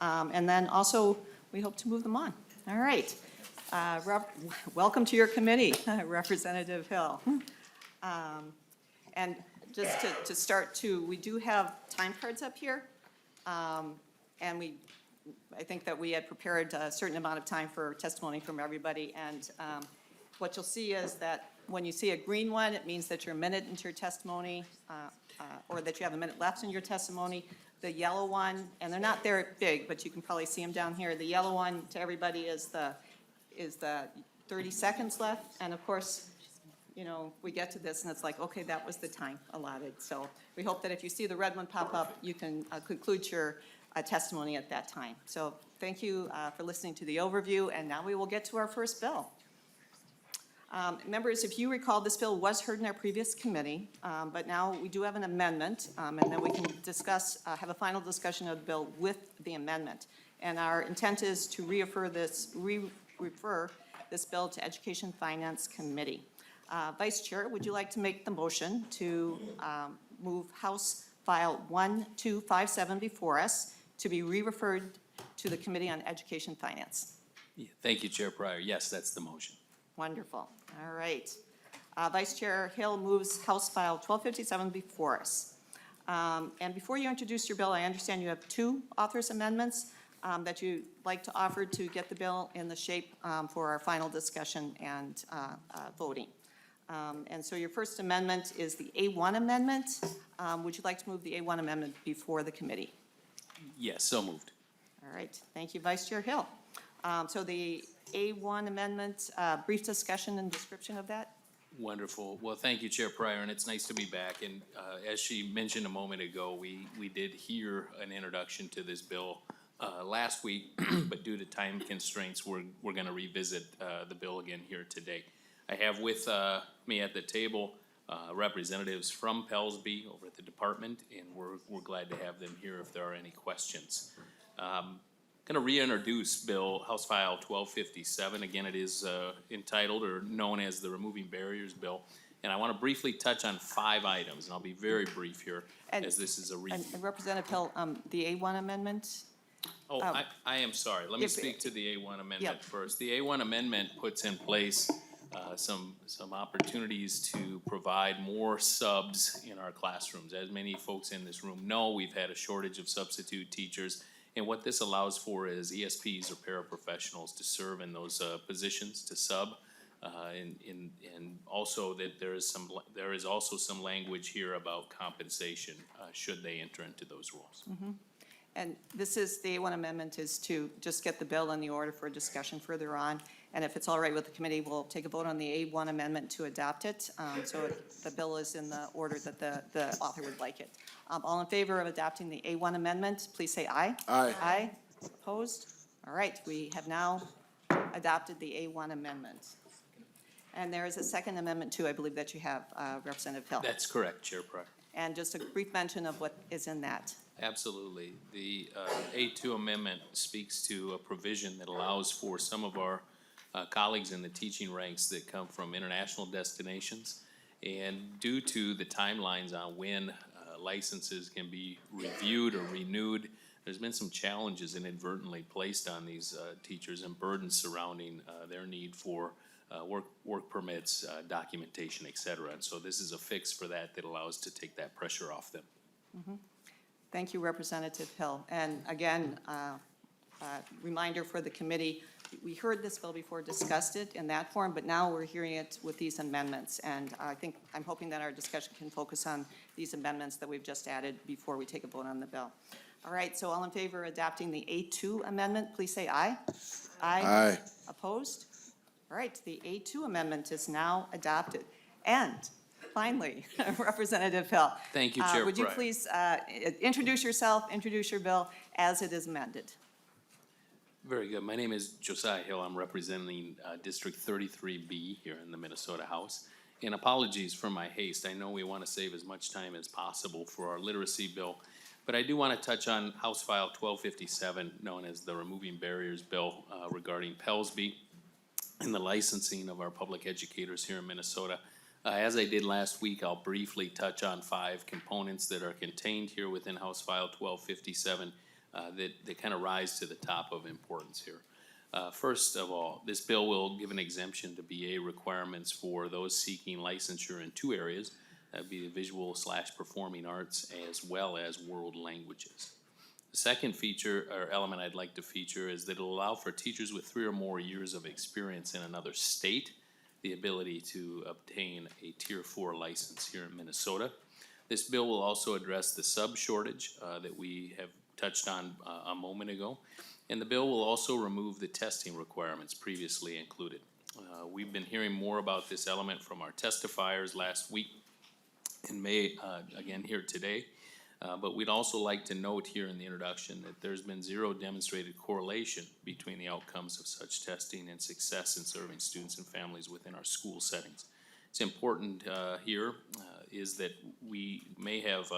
And then also, we hope to move them on. All right. Welcome to your committee, Representative Hill. And just to start too, we do have time cards up here. And I think that we had prepared a certain amount of time for testimony from everybody. And what you'll see is that when you see a green one, it means that you're a minute into your testimony, or that you have a minute left in your testimony. The yellow one, and they're not there big, but you can probably see them down here. The yellow one to everybody is the 30 seconds left. And of course, you know, we get to this and it's like, okay, that was the time allotted. So we hope that if you see the red one pop up, you can conclude your testimony at that time. So thank you for listening to the overview, and now we will get to our first bill. Members, if you recall, this bill was heard in our previous committee, but now we do have an amendment, and then we can discuss, have a final discussion of the bill with the amendment. And our intent is to refer this bill to Education Finance Committee. Vice Chair, would you like to make the motion to move House File 1257 before us to be re-referred to the Committee on Education Finance? Yeah, thank you, Chair Pryor. Yes, that's the motion. Wonderful. All right. Vice Chair Hill moves House File 1257 before us. And before you introduce your bill, I understand you have two authors' amendments that you'd like to offer to get the bill in the shape for our final discussion and voting. And so your first amendment is the A1 amendment. Would you like to move the A1 amendment before the committee? Yes, so moved. All right. Thank you, Vice Chair Hill. So the A1 amendment, brief discussion and description of that? Wonderful. Well, thank you, Chair Pryor, and it's nice to be back. And as she mentioned a moment ago, we did hear an introduction to this bill last week, but due to time constraints, we're going to revisit the bill again here today. I have with me at the table representatives from Pellsby over at the department, and we're glad to have them here if there are any questions. Going to reintroduce Bill House File 1257. Again, it is entitled or known as the Removing Barriers Bill. And I want to briefly touch on 5 items, and I'll be very brief here as this is a review. And Representative Hill, the A1 amendment? Oh, I am sorry. Let me speak to the A1 amendment first. The A1 amendment puts in place some opportunities to provide more subs in our classrooms. As many folks in this room know, we've had a shortage of substitute teachers. And what this allows for is ESPs or paraprofessionals to serve in those positions to sub, and also that there is also some language here about compensation should they enter into those roles. Mm-hmm. And this is, the A1 amendment is to just get the bill in the order for discussion further on. And if it's all right with the committee, we'll take a vote on the A1 amendment to adopt it. So the bill is in the order that the author would like it. All in favor of adopting the A1 amendment, please say aye. Aye. Aye. Opposed? All right, we have now adopted the A1 amendment. And there is a second amendment too, I believe that you have, Representative Hill. That's correct, Chair Pryor. And just a brief mention of what is in that. Absolutely. The A2 amendment speaks to a provision that allows for some of our colleagues in the teaching ranks that come from international destinations. And due to the timelines on when licenses can be reviewed or renewed, there's been some challenges inadvertently placed on these teachers and burdens surrounding their need for work permits, documentation, et cetera. And so this is a fix for that allows to take that pressure off them. Mm-hmm. Thank you, Representative Hill. And again, reminder for the committee, we heard this bill before, discussed it in that form, but now we're hearing it with these amendments. And I'm hoping that our discussion can focus on these amendments that we've just added before we take a vote on the bill. All right, so all in favor of adopting the A2 amendment, please say aye. Aye. Aye. Opposed? All right, the A2 amendment is now adopted. And finally, Representative Hill. Thank you, Chair would you Pryor. please introduce yourself, introduce your bill as it is amended? Very good. My name is Josiah Hill. I'm representing District 33B here in the Minnesota House. And apologies for my haste. I know we want to save as much time as possible for our literacy bill, but I do want to touch on House File 1257, known as the Removing Barriers Bill regarding Pellsby and the licensing of our public educators here in Minnesota. As I did last week, I'll briefly touch on 5 components that are contained here within House File 1257. that kind of rise to the top of importance here. First of all, this bill will give an exemption to BA requirements for those seeking licensure in two areas. That'd be the visual/performing arts as well as world languages. The second feature or element I'd like to feature is that it'll allow for teachers with 3 or more years of experience in another state the ability to obtain a Tier 4 license here in Minnesota. This bill will also address the sub shortage that we have touched on a moment ago. And the bill will also remove the testing requirements previously included. We've been hearing more about this element from our testifiers last week and may again here today. But we'd also like to note here in the introduction that there's been zero demonstrated correlation between the outcomes of such testing and success in serving students and families within our school settings. It's important here is that we may have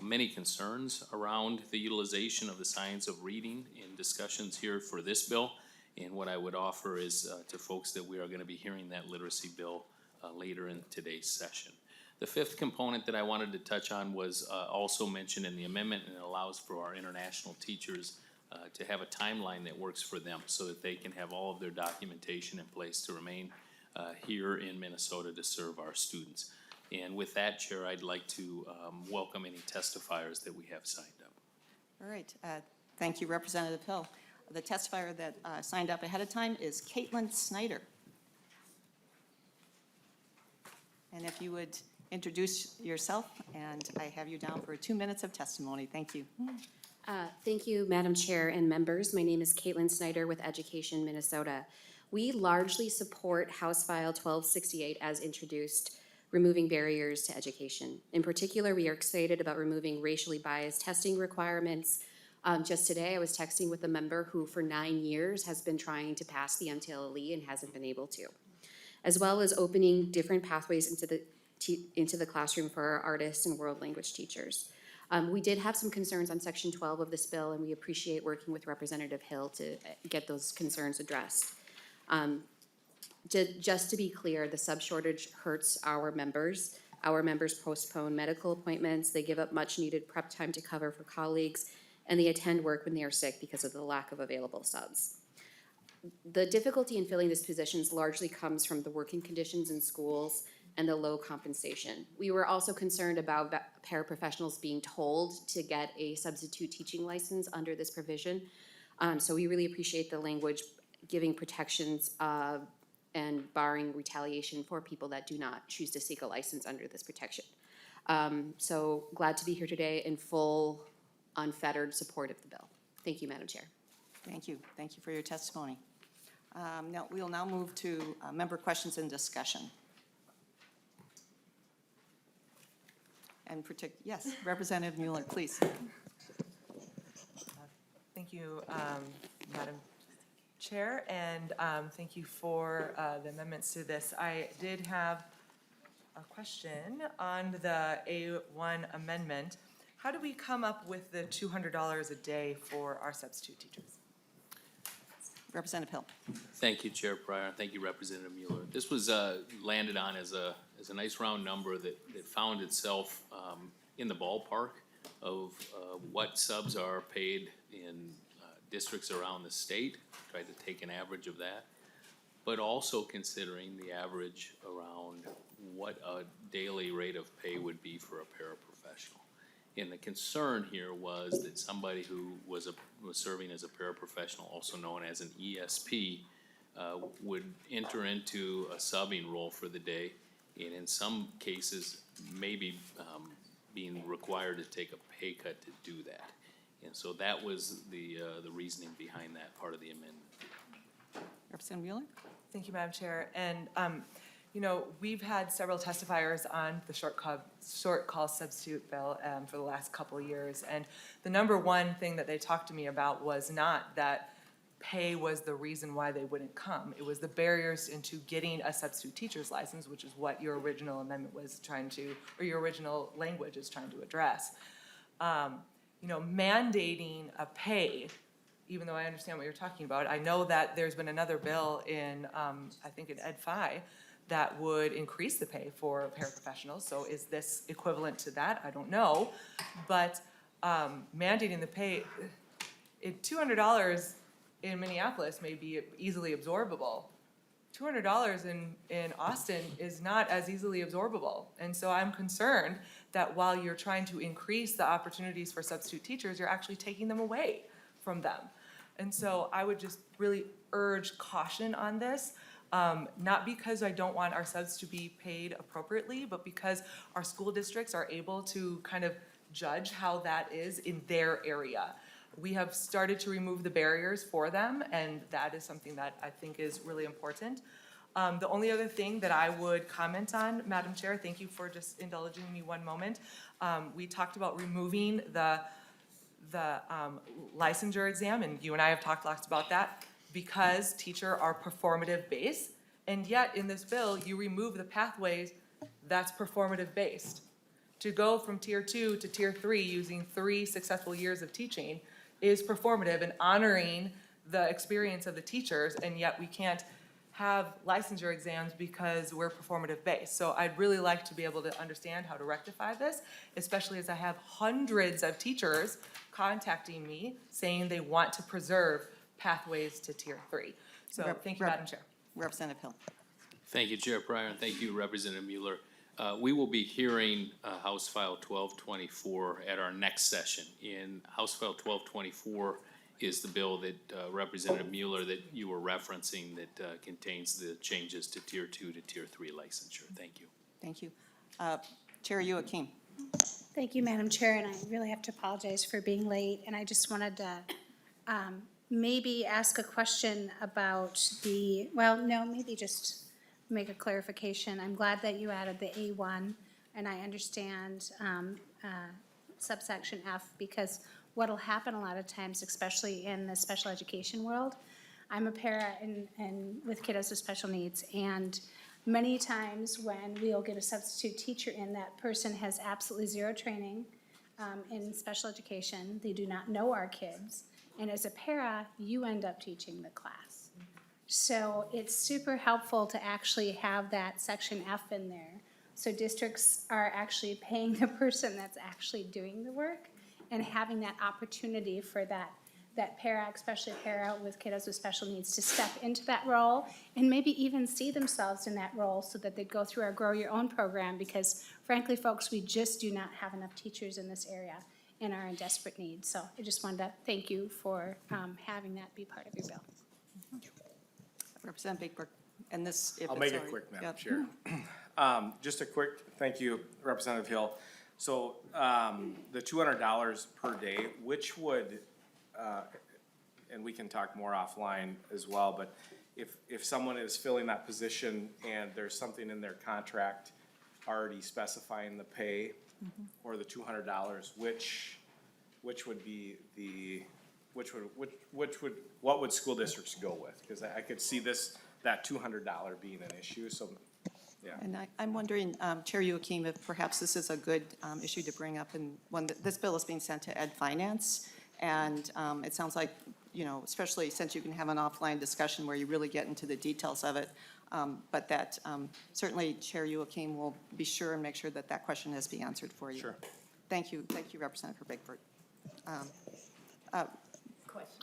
many concerns around the utilization of the science of reading in discussions here for this bill. And what I would offer is to folks that we are going to be hearing that literacy bill later in today's session. The fifth component that I wanted to touch on was also mentioned in the amendment, and it allows for our international teachers to have a timeline that works for them so that they can have all of their documentation in place to remain here in Minnesota to serve our students. And with that, Chair, I'd like to welcome any testifiers that we have signed up. All right. Thank you, Representative Hill. The testifier that signed up ahead of time is Caitlin Snyder. And if you would introduce yourself, and I have you down for 2 minutes of testimony. Thank you. Thank you, Madam Chair and members. My name is Caitlin Snyder with Education Minnesota. We largely support House File 1268 as introduced, removing barriers to education. In particular, we are excited about removing racially biased testing requirements. Just today, I was texting with a member who for 9 years has been trying to pass the MTLE and hasn't been able to, as well as opening different pathways into the classroom for our artists and world language teachers. We did have some concerns on Section 12 of this bill, and we appreciate working with Representative Hill to get those concerns addressed. Just to be clear, the sub shortage hurts our members. Our members postpone medical appointments, they give up much needed prep time to cover for colleagues, and they attend work when they are sick because of the lack of available subs. The difficulty in filling these positions largely comes from the working conditions in schools and the low compensation. We were also concerned about paraprofessionals being told to get a substitute teaching license under this provision. So we really appreciate the language giving protections and barring retaliation for people that do not choose to seek a license under this protection. So glad to be here today in full, unfettered support of the bill. Thank you, Madam Chair. Thank you. Thank you for your testimony. Now, we will now move to member questions and discussion. And yes, Representative Mueller, please. Thank you, Madam Chair, and thank you for the amendments to this. I did have a question on the A1 amendment. How do we come up with the $200 a day for our substitute teachers? Representative Hill. Thank you, Chair Pryor. Thank you, Representative Mueller. This was landed on as a nice round number that found itself in the ballpark of what subs are paid in districts around the state. Tried to take an average of that, but also considering the average around what a daily rate of pay would be for a paraprofessional. And the concern here was that somebody who was serving as a paraprofessional, also known as an ESP, would enter into a subbing role for the day, and in some cases, maybe being required to take a pay cut to do that. And so that was the reasoning behind that part of the amendment. Representative Mueller. Thank you, Madam Chair. And you know, we've had several testifiers on the short call substitute bill for the last couple of years. And the number one thing that they talked to me about was not that pay was the reason why they wouldn't come. It was the barriers into getting a substitute teacher's license, which is what your original amendment was trying to, or your original language is trying to address. You know, mandating a pay, even though I understand what you're talking about, I know that there's been another bill in, I think in Ed 5, that would increase the pay for paraprofessionals. So is this equivalent to that? I don't know. But mandating the pay, $200 in Minneapolis may be easily absorbable. $200 in Austin is not as easily absorbable. And so I'm concerned that while you're trying to increase the opportunities for substitute teachers, you're actually taking them away from them. And so I would just really urge caution on this, not because I don't want our subs to be paid appropriately, but because our school districts are able to kind of judge how that is in their area. We have started to remove the barriers for them, and that is something that I think is really important. The only other thing that I would comment on, Madam Chair, thank you for just indulging me one moment. We talked about removing the licensure exam, and you and I have talked lots about that, because teacher are performative based, and yet in this bill, you remove the pathways that's performative based. To go from tier 2 to tier 3 using 3 successful years of teaching is performative and honoring the experience of the teachers, and yet we can't have licensure exams because we're performative based. So I'd really like to be able to understand how to rectify this, especially as I have hundreds of teachers contacting me saying they want to preserve pathways to tier 3. So thank you, Madam Chair. Representative Hill. Thank you, Chair Pryor, and thank you, Representative Mueller. We will be hearing House File 1224 at our next session. In House File 1224 is the bill that Representative Mueller that you were referencing that contains the changes to Tier 2 to Tier 3 licensure. Thank you. Thank you. Chair Joachim. Thank you, Madam Chair, and I really have to apologize for being late. And I just wanted to maybe ask a question about maybe just make a clarification. I'm glad that you added the A1, and I understand subsection F, because what'll happen a lot of times, especially in the special education world, I'm a para and with kiddos with special needs, and many times when we'll get a substitute teacher in, that person has absolutely zero training in special education. They do not know our kids, and as a para, you end up teaching the class. So it's super helpful to actually have that section F in there. So districts are actually paying the person that's actually doing the work and having that opportunity for that para, especially para with kiddos with special needs, to step into that role and maybe even see themselves in that role so that they go through our Grow Your Own program, because frankly, folks, we just do not have enough teachers in this area and are in desperate need. So I just wanted to thank you for having that be part of your bill. Representative Baker. And this, if I'll it's make it already- quick, Madam Yep. Chair. Just a quick thank you, Representative Hill. So the $200 per day, which would, and we can talk more offline as well, but if someone is filling that position and there's something in their contract already specifying the pay or the $200, which would be the, what would school districts go with? Because I could see that $200 being an issue, so, yeah. And I'm wondering, Chair Joachim, if perhaps this is a good issue to bring up, and this bill is being sent to Ed Finance, and it sounds like, especially since you can have an offline discussion where you really get into the details of it, but that certainly Chair Joachim will be sure and make sure that that question has been answered for you. Sure. Thank you, Representative Bickford.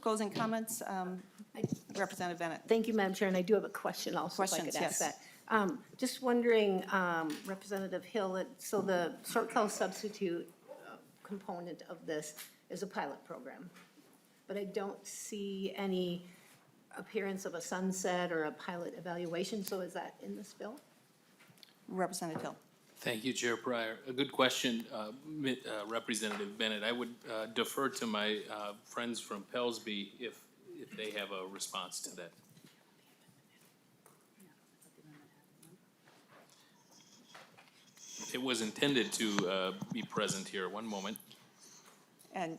Closing comments, Representative Bennett. Thank you, Madam Chair, and I do have a question also, if I could Questions, ask yes. that. Just wondering, Representative Hill, so the short call substitute component of this is a pilot program, but I don't see any appearance of a sunset or a pilot evaluation, so is that in this bill? Representative Hill. Thank you, Chair Pryor. A good question, Representative Bennett. I would defer to my friends from Pellsby if they have a response to that. It was intended to be present here. One moment. And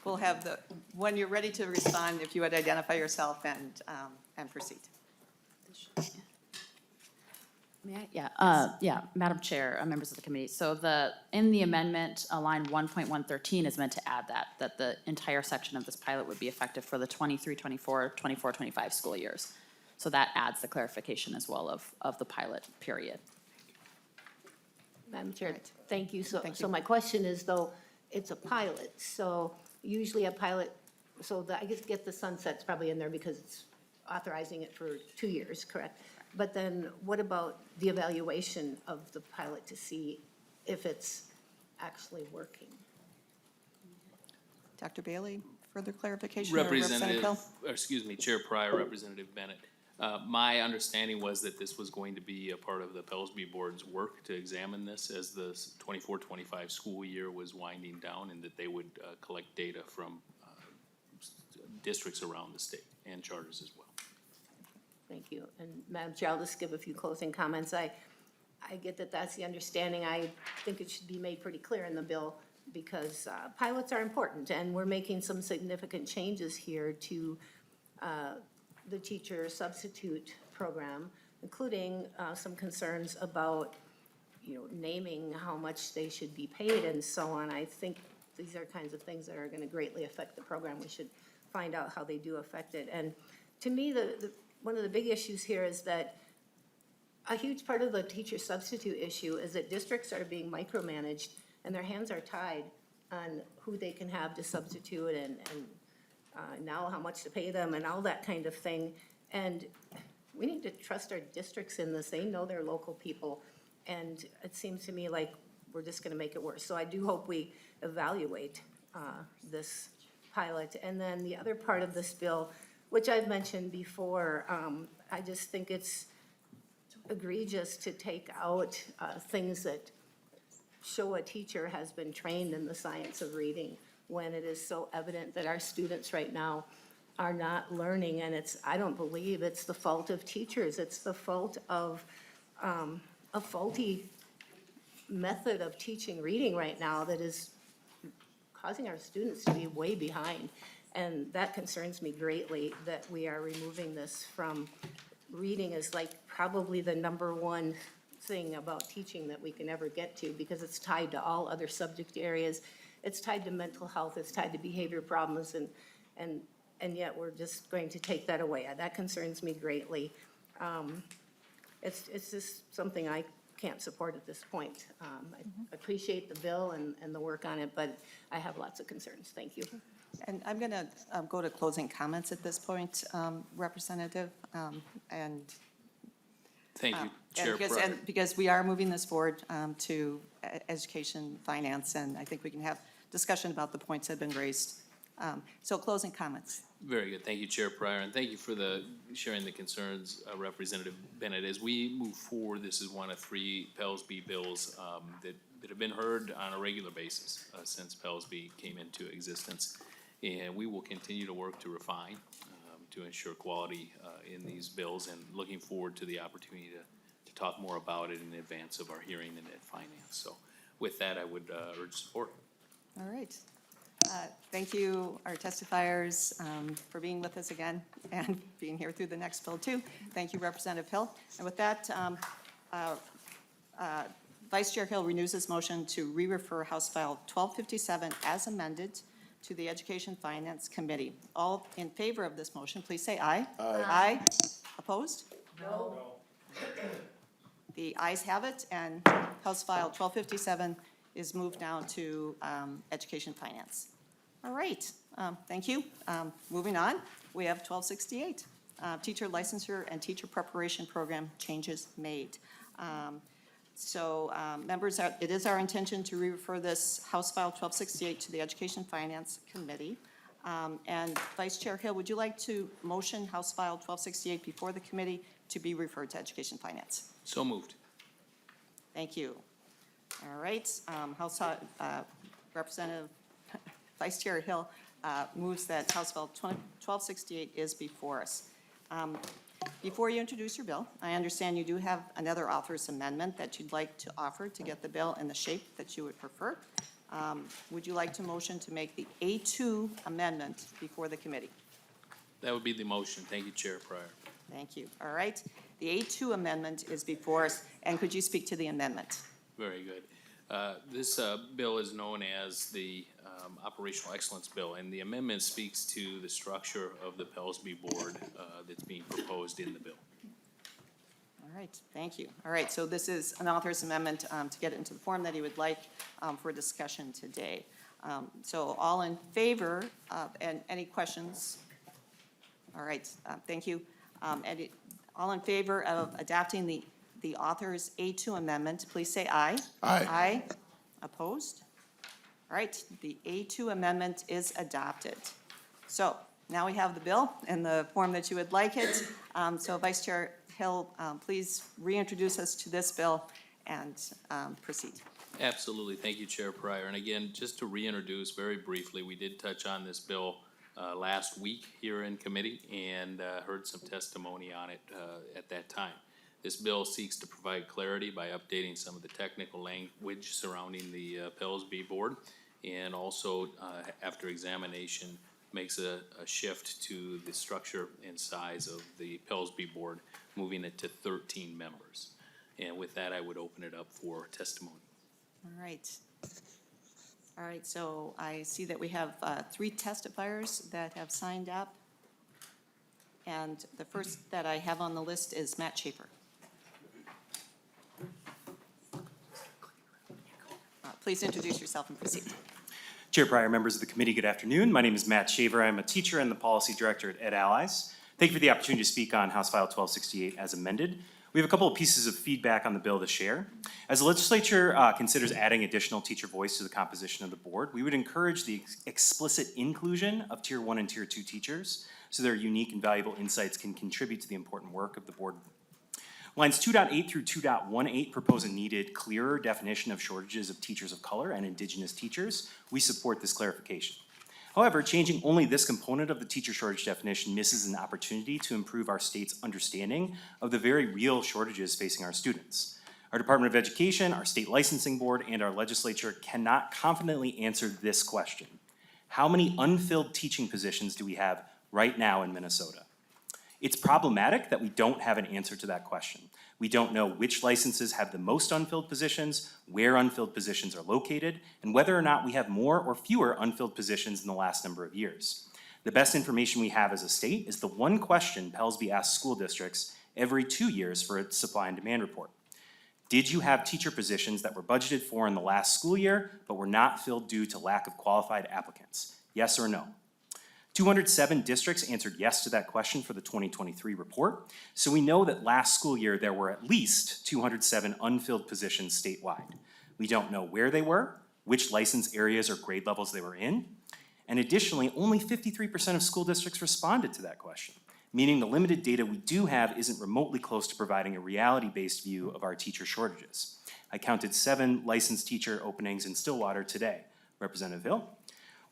we'll have when you're ready to respond, if you would identify yourself and proceed. May I? Yeah, Madam Chair, members of the committee. So in the amendment, line 1.113 is meant to add that the entire section of this pilot would be effective for the 23-24, 24-25 school years. So that adds the clarification as well of the pilot period. Madam Chair, Right. thank you. So, Thank so you. my question is though, it's a pilot, so usually a pilot, I guess get the sunset's probably in there because it's authorizing it for 2 years, correct? But then what about the evaluation of the pilot to see if it's actually working? Dr. Bailey, further clarification? or Representative, Hill? or excuse me, Chair Pryor, Representative Bennett. My understanding was that this was going to be a part of the Pellsby Board's work to examine this as the 24-25 school year was winding down, and that they would collect data from districts around the state and charters as well. Thank you. And Madam Chair, I'll just give a few closing comments. I get that that's the understanding. I think it should be made pretty clear in the bill because pilots are important, and we're making some significant changes here to the teacher substitute program, including some concerns about, naming how much they should be paid and so on. I think these are kinds of things that are gonna greatly affect the program. We should find out how they do affect it. And to me, one of the big issues here is that a huge part of the teacher substitute issue is that districts are being micromanaged and their hands are tied on who they can have to substitute and now how much to pay them and all that kind of thing. And we need to trust our districts in this. They know their local people. And it seems to me like we're just gonna make it worse. So I do hope we evaluate this pilot. And then the other part of this bill, which I've mentioned before, I just think it's egregious to take out things that show a teacher has been trained in the science of reading when it is so evident that our students right now are not learning. And I don't believe it's the fault of teachers. It's the fault of a faulty method of teaching reading right now that is causing our students to be way behind. And that concerns me greatly, that we are removing this from reading as like probably the number one thing about teaching that we can ever get to, because it's tied to all other subject areas. It's tied to mental health, it's tied to behavior problems, and yet we're just going to take that away. That concerns me greatly. It's just something I can't support at this point. I appreciate the bill and the work on it, but I have lots of concerns. Thank you. And I'm going to go to closing comments at this point, Representative, and Thank you, and Chair because- Pryor. and because we are moving this forward to education, finance, and I think we can have discussion about the points that have been raised. So closing comments. Very good. Thank you, Chair Pryor, and thank you for sharing the concerns, Representative Bennett. As we move forward, this is one of 3 Pellsby bills that have been heard on a regular basis since Pellsby came into existence. And we will continue to work to refine, to ensure quality in these bills, and looking forward to the opportunity to talk more about it in advance of our hearing in Ed Finance. So with that, I would urge support. All right. Thank you, our testifiers, for being with us again and being here through the next bill too. Thank you, Representative Hill. And with that, Vice Chair Hill renews his motion to re-refer House File 1257 as amended to the Education Finance Committee. All in favor of this motion, please say aye. Aye. Aye. Opposed? No. The ayes have it, and House File 1257 is moved now to Education Finance. All right, thank you. Moving on, we have 1268, Teacher Licensure and Teacher Preparation Program Changes Made. Members, it is our intention to re-refer this House File 1268 to the Education Finance Committee. And Vice Chair Hill, would you like to motion House File 1268 before the committee to be referred to Education Finance? So moved. Thank you. All right, Representative Vice Chair Hill moves that House Bill 1268 is before us. Before you introduce your bill, I understand you do have another author's amendment that you'd like to offer to get the bill in the shape that you would prefer. Would you like to motion to make the A2 amendment before the committee? That would be the motion. Thank you, Chair Pryor. Thank you. All right. The A2 amendment is before us, and could you speak to the amendment? Very good. This bill is known as the Operational Excellence Bill, and the amendment speaks to the structure of the Pellsby Board that's being proposed in the bill. All right, thank you. All right, so this is an author's amendment to get it into the form that he would like for discussion today. So all in favor, and any questions? All right, thank you. All in favor of adopting the author's A2 amendment, please say aye. Aye. Aye. Opposed? All right, the A2 amendment is adopted. So now we have the bill in the form that you would like it. So Vice Chair Hill, please reintroduce us to this bill and proceed. Absolutely. Thank you, Chair Pryor. And again, just to reintroduce very briefly, we did touch on this bill last week here in committee and heard some testimony on it at that time. This bill seeks to provide clarity by updating some of the technical language surrounding the Pellsby Board, and also, after examination, makes a shift to the structure and size of the Pellsby Board, moving it to 13 members. And with that, I would open it up for testimony. All right. All right, so I see that we have 3 testifiers that have signed up. And the first that I have on the list is Matt Schaefer. Please introduce yourself and proceed. Chair Pryor, members of the committee, good afternoon. My name is Matt Shaver. I'm a teacher and the policy director at Ed Allies. Thank you for the opportunity to speak on House File 1268 as amended. We have a couple of pieces of feedback on the bill to share. As the legislature considers adding additional teacher voice to the composition of the board, we would encourage the explicit inclusion of Tier 1 and Tier 2 teachers so their unique and valuable insights can contribute to the important work of the board. Lines 2.8 through 2.18 propose a needed, clearer definition of shortages of teachers of color and Indigenous teachers. We support this clarification. However, changing only this component of the teacher shortage definition misses an opportunity to improve our state's understanding of the very real shortages facing our students. Our Department of Education, our state licensing board, and our legislature cannot confidently answer this question. How many unfilled teaching positions do we have right now in Minnesota? It's problematic that we don't have an answer to that question. We don't know which licenses have the most unfilled positions, where unfilled positions are located, and whether or not we have more or fewer unfilled positions in the last number of years. The best information we have as a state is the one question Pellsby asks school districts every 2 years for its supply and demand report. Did you have teacher positions that were budgeted for in the last school year but were not filled due to lack of qualified applicants? Yes or no? 207 districts answered yes to that question for the 2023 report, so we know that last school year there were at least 207 unfilled positions statewide. We don't know where they were, which license areas or grade levels they were in, and additionally, only 53% of school districts responded to that question, meaning the limited data we do have isn't remotely close to providing a reality-based view of our teacher shortages. I counted 7 licensed teacher openings in Stillwater today, Representative Hill.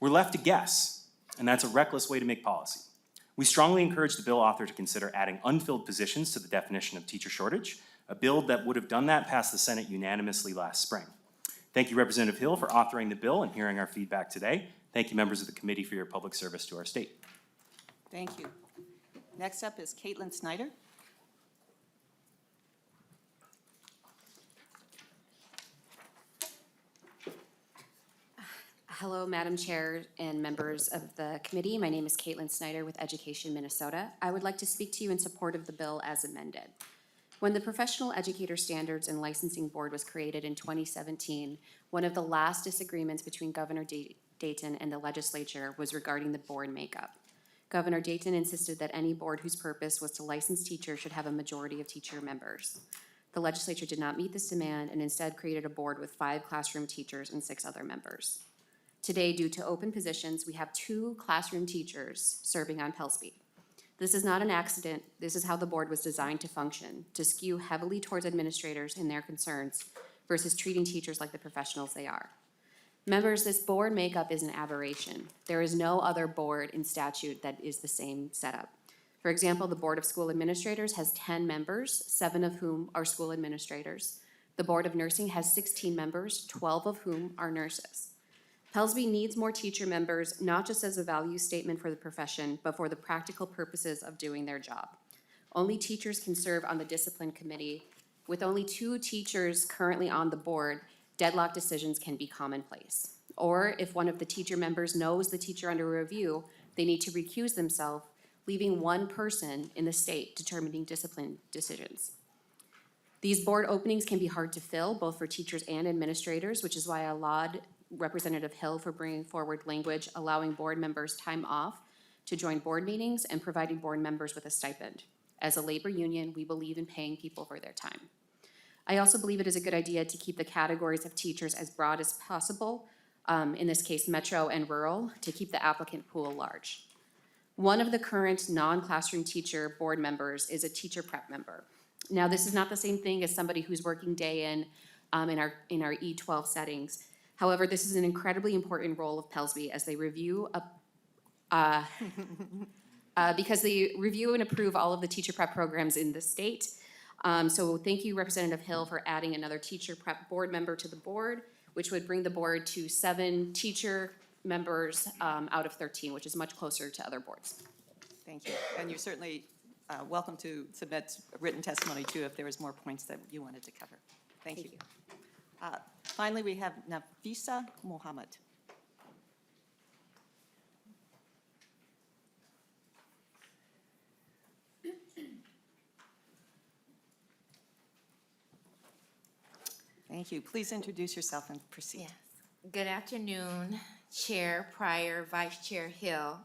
We're left to guess, and that's a reckless way to make policy. We strongly encourage the bill author to consider adding unfilled positions to the definition of teacher shortage. A bill that would have done that passed the Senate unanimously last spring. Thank you, Representative Hill, for authoring the bill and hearing our feedback today. Thank you, members of the committee, for your public service to our state. Thank you. Next up is Caitlin Snyder. Hello, Madam Chair and members of the committee. My name is Caitlin Snyder with Education Minnesota. I would like to speak to you in support of the bill as amended. When the Professional Educator Standards and Licensing Board was created in 2017, one of the last disagreements between Governor Dayton and the legislature was regarding the board makeup. Governor Dayton insisted that any board whose purpose was to license teachers should have a majority of teacher members. The legislature did not meet this demand and instead created a board with 5 classroom teachers and 6 other members. Today, due to open positions, we have 2 classroom teachers serving on Pellsby. This is not an accident. This is how the board was designed to function, to skew heavily towards administrators and their concerns versus treating teachers like the professionals they are. Members, this board makeup is an aberration. There is no other board in statute that is the same setup. For example, the Board of School Administrators has 10 members, 7 of whom are school administrators. The Board of Nursing has 16 members, 12 of whom are nurses. Pellsby needs more teacher members, not just as a value statement for the profession, but for the practical purposes of doing their job. Only teachers can serve on the discipline committee. With only 2 teachers currently on the board, deadlock decisions can be commonplace. Or if one of the teacher members knows the teacher under review, they need to recuse themselves, leaving one person in the state determining discipline decisions. These board openings can be hard to fill, both for teachers and administrators, which is why I laud Representative Hill for bringing forward language allowing board members time off to join board meetings and providing board members with a stipend. As a labor union, we believe in paying people for their time. I also believe it is a good idea to keep the categories of teachers as broad as possible, in this case, metro and rural, to keep the applicant pool large. One of the current non-classroom teacher board members is a teacher prep member. Now, this is not the same thing as somebody who's working day in our E12 settings. However, this is an incredibly important role of PELSB as they review because they review and approve all of the teacher prep programs in the state. So thank you, Representative Hill, for adding another teacher prep board member to the board, which would bring the board to 7 teacher members out of 13, which is much closer to other boards. Thank you. And you're certainly welcome to submit written testimony too if there was more points that you wanted to cover. Thank you. Finally, we have Nafisa Mohammed. Thank you. Please introduce yourself and proceed. Yes. Good afternoon, Chair Pryor, Vice Chair Hill,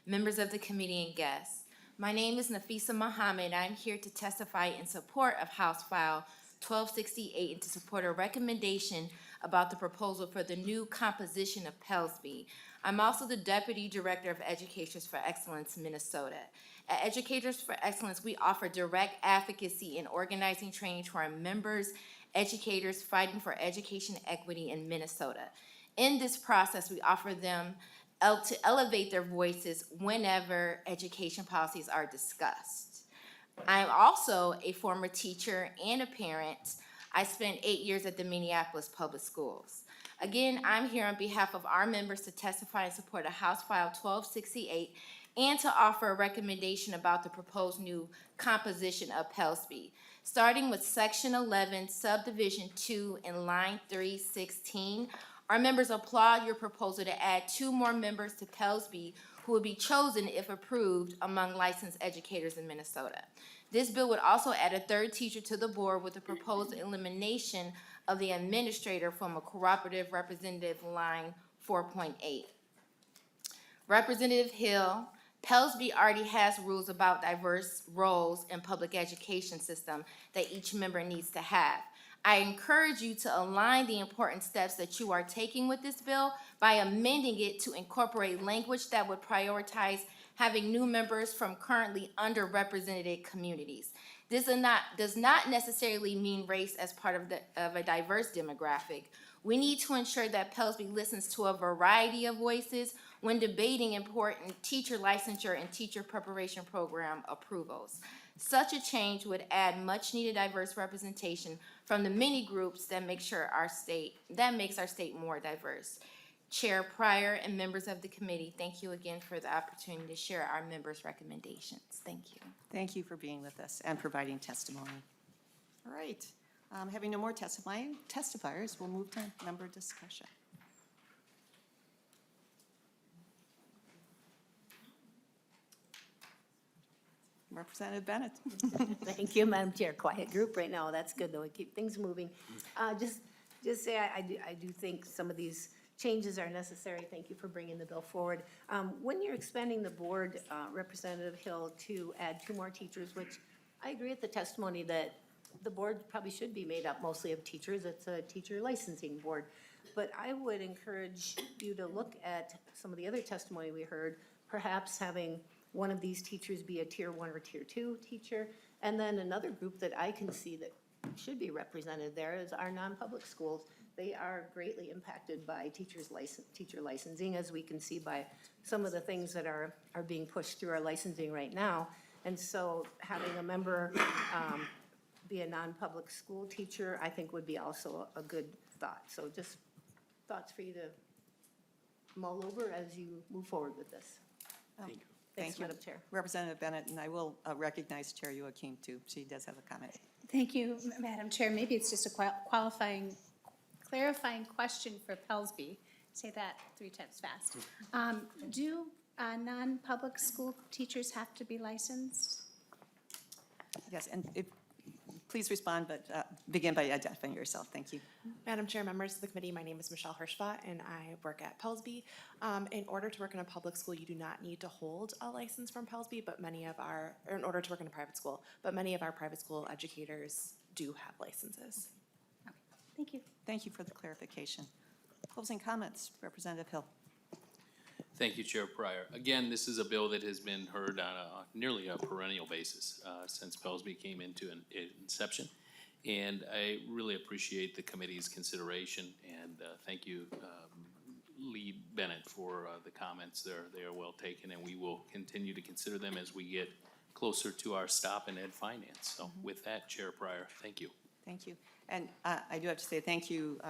members of the committee and guests. My name is Nafisa Muhammad. I'm here to testify in support of House File 1268 and to support a recommendation about the proposal for the new composition of PELSB. I'm also the Deputy Director of Educators for Excellence, Minnesota. At Educators for Excellence, we offer direct advocacy and organizing training to our members, educators fighting for education equity in Minnesota. In this process, we offer them to elevate their voices whenever education policies are discussed. I'm also a former teacher and a parent. I spent 8 years at the Minneapolis Public Schools. Again, I'm here on behalf of our members to testify in support of House File 1268 and to offer a recommendation about the proposed new composition of PELSB. Starting with Section 11, Subdivision 2 in line 316, our members applaud your proposal to add 2 more members to PELSB who will be chosen if approved among licensed educators in Minnesota. This bill would also add a 3rd teacher to the board with the proposed elimination of the administrator from a cooperative representative line 4.8. Representative Hill, PELSB already has rules about diverse roles in public education system that each member needs to have. I encourage you to align the important steps that you are taking with this bill by amending it to incorporate language that would prioritize having new members from currently underrepresented communities. This does not necessarily mean race as part of a diverse demographic. We need to ensure that PELSB listens to a variety of voices when debating important teacher licensure and teacher preparation program approvals. Such a change would add much-needed diverse representation from the many groups that makes our state more diverse. Chair Pryor and members of the committee, thank you again for the opportunity to share our members' recommendations. Thank you. Thank you for being with us and providing testimony. All right. Having no more testifiers, we'll move to member discussion. Representative Bennett. Thank you, Madam Chair. Quiet group right now. That's good, though. We keep things moving. Just say I do think some of these changes are necessary. Thank you for bringing the bill forward. When you're expanding the board, Representative Hill, to add 2 more teachers, which I agree with the testimony that the board probably should be made up mostly of teachers. It's a teacher licensing board. But I would encourage you to look at some of the other testimony we heard, perhaps having one of these teachers be a Tier 1 or Tier 2 teacher. And then another group that I can see that should be represented there is our non-public schools. They are greatly impacted by teacher licensing, as we can see by some of the things that are being pushed through our licensing right now. And so having a member be a non-public school teacher, I think would be also a good thought. So just thoughts for you to mull over as you move forward with this. Thank you. Thanks, Madam Chair. Representative Bennett, and I will recognize Chair Joachim too. She does have a comment. Thank you, Madam Chair. Maybe it's just a clarifying question for PELSB. Say that 3 times fast. Do non-public school teachers have to be licensed? Yes, and if please respond, but begin by identifying yourself. Thank you. Madam Chair, members of the committee, my name is Michelle Hirschbach, and I work at Pelsby. In order to work in a public school, you do not need to hold a license from Pelsby, but or in order to work in a private school, but many of our private school educators do have licenses. Thank you. Thank you for the clarification. Closing comments, Representative Hill. Thank you, Chair Pryor. Again, this is a bill that has been heard on nearly a perennial basis since Pelsby came into inception. And I really appreciate the committee's consideration, and thank you, Lee Bennett, for the comments there. They are well taken, and we will continue to consider them as we get closer to our stop in ed finance. So with that, Chair Pryor, thank you. Thank you. And I do have to say thank you,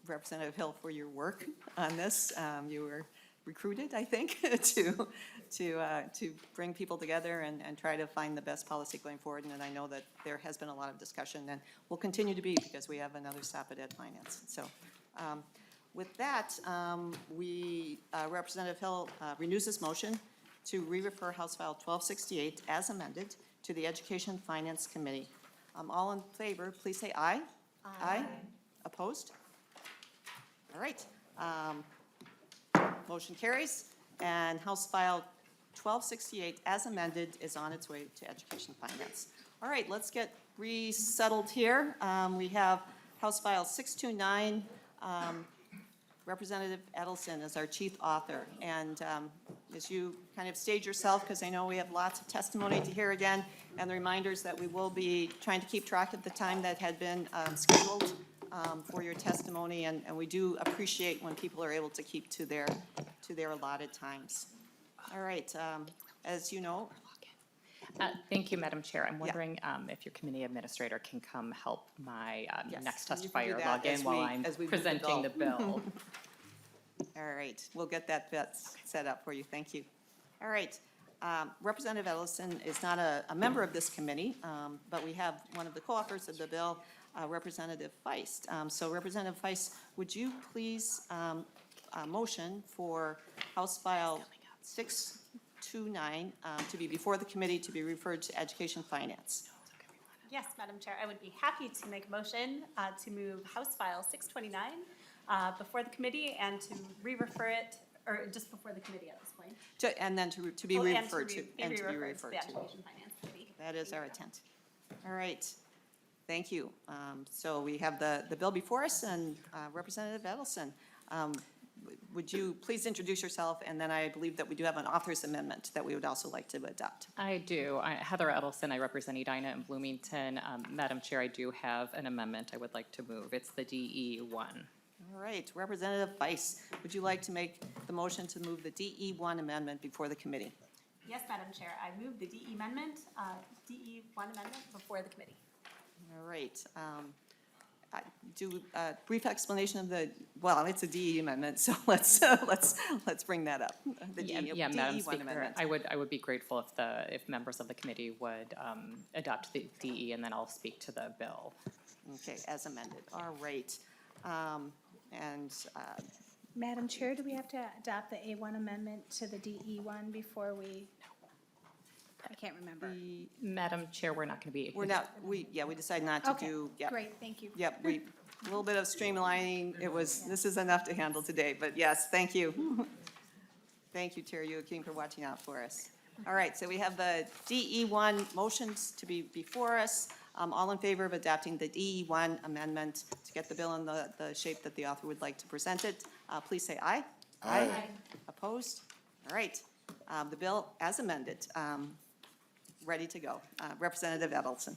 Representative Hill, for your work on this. You were recruited, I think, to bring people together and try to find the best policy going forward. And I know that there has been a lot of discussion and will continue to be because we have another stop at Ed Finance. So with that, Representative Hill renews this motion to re-refer House File 1268 as amended to the Education Finance Committee. All in favor, please say aye. Aye. Opposed? All right. Motion carries, and House File 1268 as amended is on its way to Education Finance. All right, let's get resettled here. We have House File 629, Representative Edelson is our chief author. And as you kind of stage yourself, because I know we have lots of testimony to hear again, and the reminders that we will be trying to keep track of the time that had been scheduled for your testimony, and we do appreciate when people are able to keep to their allotted times. All right, as you know. Thank you, Madam Chair. I'm wondering if your committee administrator can come help my Yes, next and you can do testifier that log in as while we- I'm as we move the presenting the bill. All right, we'll get that set up for you. Thank you. All right. Representative Ellison is not a member of this committee, but we have one of the co-authors of the bill, Representative Feist. So Representative Feist, would you please motion for House File 629 to be before the committee to be referred to Education Finance? Yes, Madam Chair, I would be happy to make a motion to move House File 629 before the committee and to re-refer it, or just before the committee at this point. And then to be Oh, and referred to. And to be re-referred referred the to. Education Finance Committee. That is our intent. All right. Thank you. So we have the bill before us, and Representative Edelson, would you please introduce yourself? And then I believe that we do have an author's amendment that we would also like to adopt. I do. Heather Edelson, I represent Edina and Bloomington. Madam Chair, I do have an amendment I would like to move. It's the DE1. All right. Representative Weiss, would you like to make the motion to move the DE1 amendment before the committee? Yes, Madam Chair, I move the DE amendment, DE1 amendment before the committee. All right. I do a brief explanation of well, it's a DE amendment, so let's bring that up. The Yeah, Madam DE1 Speaker, amendment. I would be grateful if members of the committee would adopt the DE, and then I'll speak to the bill. Okay, as amended. All right. Madam Chair, do we have to adopt the A1 amendment to the DE1 before we? I can't remember. Madam Chair, we're not going to be. We're not, we decided not to Okay, do, yep. great, thank you. Yep, a little bit of streamlining. This is enough to handle today, but yes, thank you. Thank you, Chair Joachim, for watching out for us. All right, so we have the DE1 motions to be before us. All in favor of adopting the DE1 amendment to get the bill in the shape that the author would like to present it, please say aye. Aye. Opposed? All right. The bill as amended, ready to go. Representative Edelson.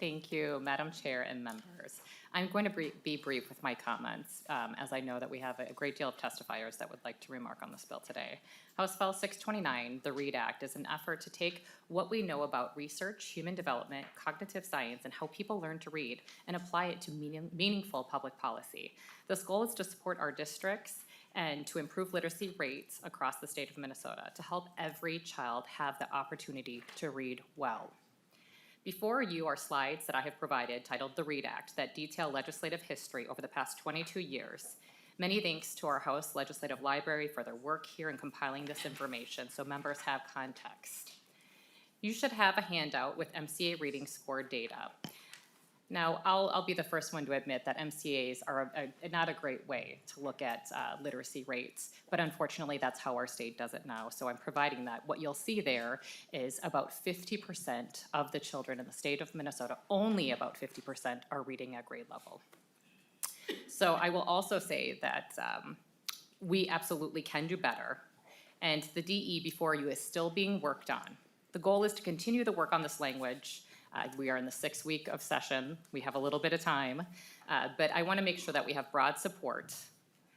Thank you, Madam Chair and members. I'm going to be brief with my comments, as I know that we have a great deal of testifiers that would like to remark on this bill today. House File 629, the READ Act, is an effort to take what we know about research, human development, cognitive science, and how people learn to read, and apply it to meaningful public policy. This goal is to support our districts and to improve literacy rates across the state of Minnesota, to help every child have the opportunity to read well. Before you are slides that I have provided titled The READ Act that detail legislative history over the past 22 years. Many thanks to our House Legislative Library for their work here in compiling this information so members have context. You should have a handout with MCA reading score data. Now, I'll be the first one to admit that MCAs are not a great way to look at literacy rates, but unfortunately, that's how our state does it now. So I'm providing that. What you'll see there is about 50% of the children in the state of Minnesota, only about 50% are reading at grade level. So I will also say that we absolutely can do better, and the DE before you is still being worked on. The goal is to continue the work on this language. We are in the 6th week of session. We have a little bit of time, but I want to make sure that we have broad support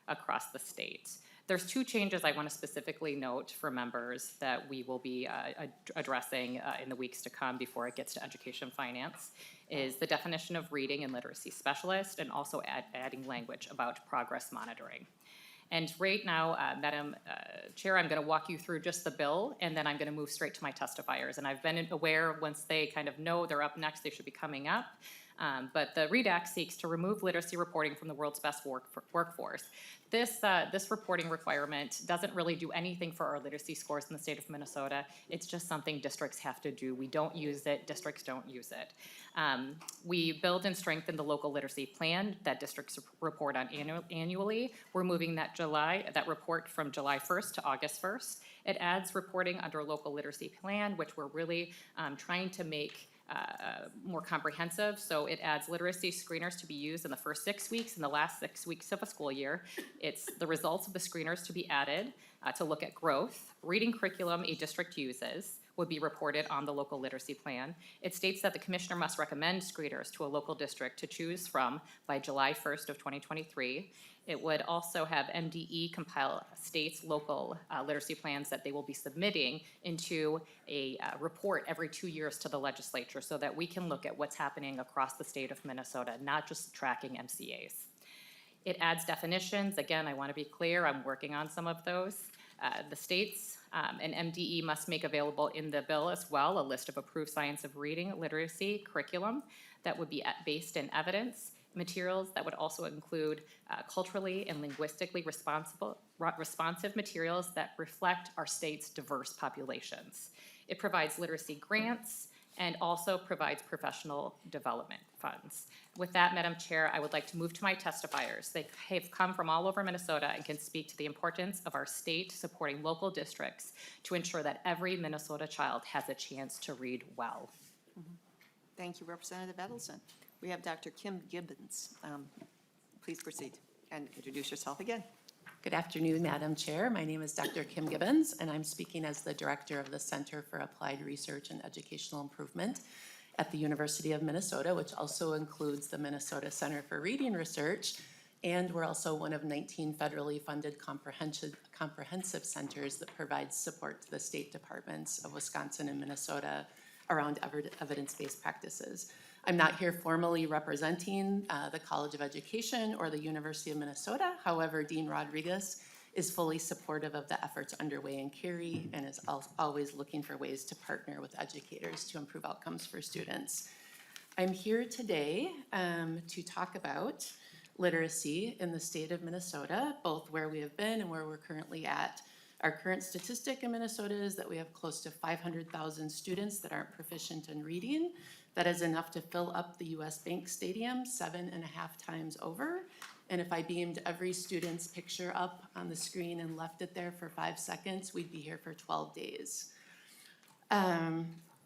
across the state. There's 2 changes I want to specifically note for members that we will be addressing in the weeks to come before it gets to education finance, is the definition of reading and literacy specialist, and also adding language about progress monitoring. And right now, Madam Chair, I'm going to walk you through just the bill, and then I'm going to move straight to my testifiers. And I've been aware, once they kind of know they're up next, they should be coming up. But the READ Act seeks to remove literacy reporting from the world's best workforce. This reporting requirement doesn't really do anything for our literacy scores in the state of Minnesota. It's just something districts have to do. We don't use it, districts don't use it. We build and strengthen the local literacy plan that districts report on annually. We're moving that report from July 1st to August 1st. It adds reporting under a local literacy plan, which we're really trying to make more comprehensive. So it adds literacy screeners to be used in the first 6 weeks and the last 6 weeks of a school year. It's the results of the screeners to be added to look at growth. Reading curriculum a district uses would be reported on the local literacy plan. It states that the commissioner must recommend screeners to a local district to choose from by July 1st of 2023. It would also have MDE compile states' local literacy plans that they will be submitting into a report every 2 years to the legislature, so that we can look at what's happening across the state of Minnesota, not just tracking MCAs. It adds definitions. Again, I want to be clear, I'm working on some of those. The states and MDE must make available in the bill as well a list of approved science of reading literacy curriculum that would be based in evidence. Materials that would also include culturally and linguistically responsive materials that reflect our state's diverse populations. It provides literacy grants and also provides professional development funds. With that, Madam Chair, I would like to move to my testifiers. They have come from all over Minnesota and can speak to the importance of our state supporting local districts to ensure that every Minnesota child has a chance to read well. Thank you, Representative Edelson. We have Dr. Kim Gibbons. Please proceed and introduce yourself again. Good afternoon, Madam Chair. My name is Dr. Kim Gibbons, and I'm speaking as the Director of the Center for Applied Research and Educational Improvement at the University of Minnesota, which also includes the Minnesota Center for Reading Research. And we're also one of 19 federally funded comprehensive centers that provides support to the state departments of Wisconsin and Minnesota around evidence-based practices. I'm not here formally representing the College of Education or the University of Minnesota. However, Dean Rodriguez is fully supportive of the efforts underway in Cary and is always looking for ways to partner with educators to improve outcomes for students. I'm here today to talk about literacy in the state of Minnesota, both where we have been and where we're currently at. Our current statistic in Minnesota is that we have close to 500,000 students that aren't proficient in reading. That is enough to fill up the US Bank Stadium 7.5 times over. And if I beamed every student's picture up on the screen and left it there for 5 seconds, we'd be here for 12 days.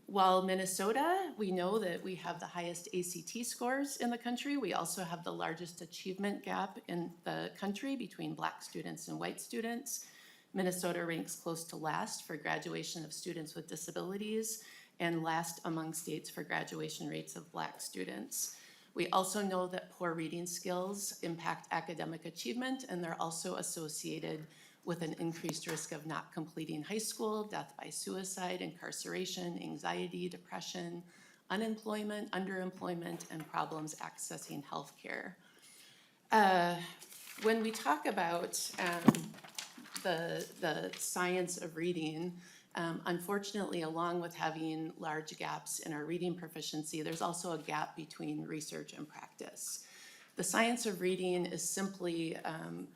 While Minnesota, we know that we have the highest ACT scores in the country, we also have the largest achievement gap in the country between Black students and white students. Minnesota ranks close to last for graduation of students with disabilities and last among states for graduation rates of Black students. We also know that poor reading skills impact academic achievement, and they're also associated with an increased risk of not completing high school, death by suicide, incarceration, anxiety, depression, unemployment, underemployment, and problems accessing healthcare. When we talk about the science of reading, unfortunately, along with having large gaps in our reading proficiency, there's also a gap between research and practice. The science of reading is simply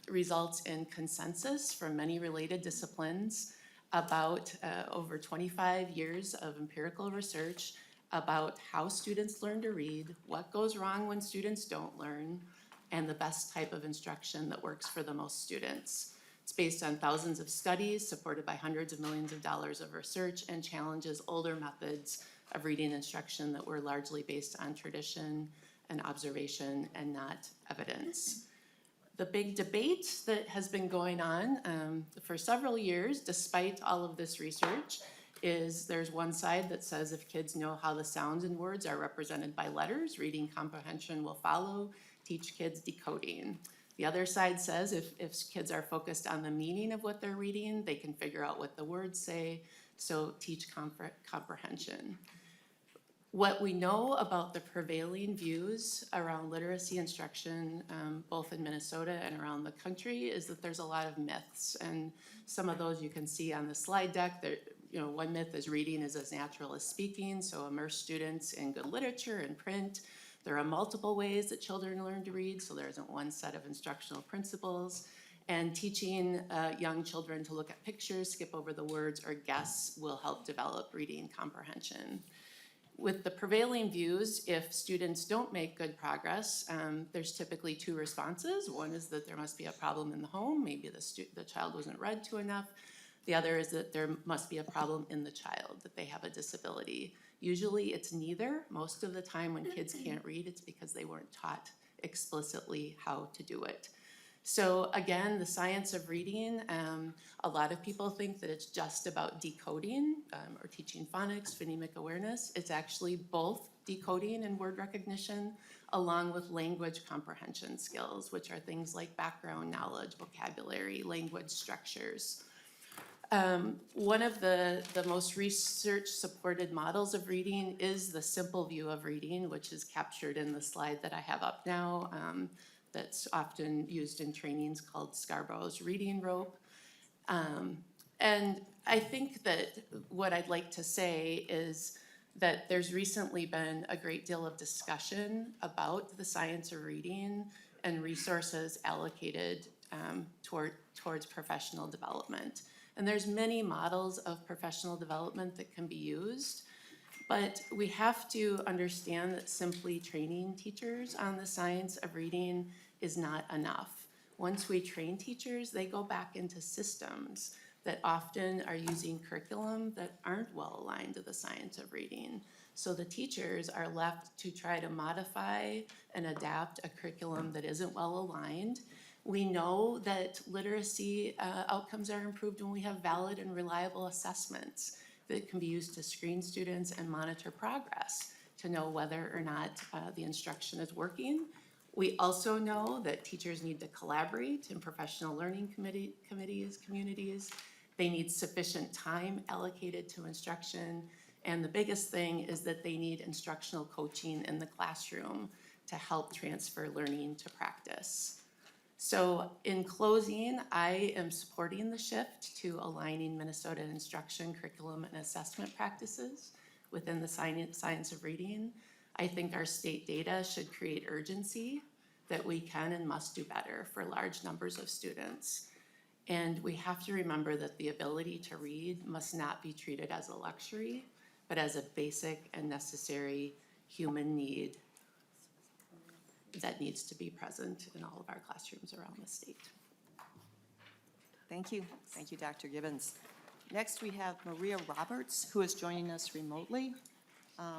results in consensus from many related disciplines about over 25 years of empirical research about how students learn to read, what goes wrong when students don't learn, and the best type of instruction that works for the most students. It's based on thousands of studies, supported by hundreds of millions of dollars of research, and challenges older methods of reading instruction that were largely based on tradition and observation and not evidence. The big debate that has been going on for several years, despite all of this research, is there's one side that says if kids know how the sounds in words are represented by letters, reading comprehension will follow. Teach kids decoding. The other side says if kids are focused on the meaning of what they're reading, they can figure out what the words say, so teach comprehension. What we know about the prevailing views around literacy instruction, both in Minnesota and around the country, is that there's a lot of myths, and some of those you can see on the slide deck. One myth is reading is as natural as speaking, so immerse students in good literature and print. There are multiple ways that children learn to read, so there isn't one set of instructional principles. And teaching young children to look at pictures, skip over the words, or guess will help develop reading comprehension. With the prevailing views, if students don't make good progress, there's typically two responses. One is that there must be a problem in the home, maybe the child wasn't read to enough. The other is that there must be a problem in the child, that they have a disability. Usually it's neither. Most of the time when kids can't read, it's because they weren't taught explicitly how to do it. So again, the science of reading, a lot of people think that it's just about decoding or teaching phonics, phonemic awareness. It's actually both decoding and word recognition, along with language comprehension skills, which are things like background knowledge, vocabulary, language structures. One of the most research-supported models of reading is the simple view of reading, which is captured in the slide that I have up now. That's often used in trainings called Scarborough's reading rope. And I think that what I'd like to say is that there's recently been a great deal of discussion about the science of reading and resources allocated towards professional development. And there's many models of professional development that can be used, but we have to understand that simply training teachers on the science of reading is not enough. Once we train teachers, they go back into systems that often are using curriculum that aren't well aligned to the science of reading. So the teachers are left to try to modify and adapt a curriculum that isn't well aligned. We know that literacy outcomes are improved when we have valid and reliable assessments that can be used to screen students and monitor progress to know whether or not the instruction is working. We also know that teachers need to collaborate in professional learning committees, communities. They need sufficient time allocated to instruction. And the biggest thing is that they need instructional coaching in the classroom to help transfer learning to practice. So in closing, I am supporting the shift to aligning Minnesota instruction, curriculum, and assessment practices within the science of reading. I think our state data should create urgency that we can and must do better for large numbers of students. And we have to remember that the ability to read must not be treated as a luxury, but as a basic and necessary human need that needs to be present in all of our classrooms around the state. Thank you. Thank you, Dr. Gibbons. Next, we have Maria Roberts, who is joining us remotely.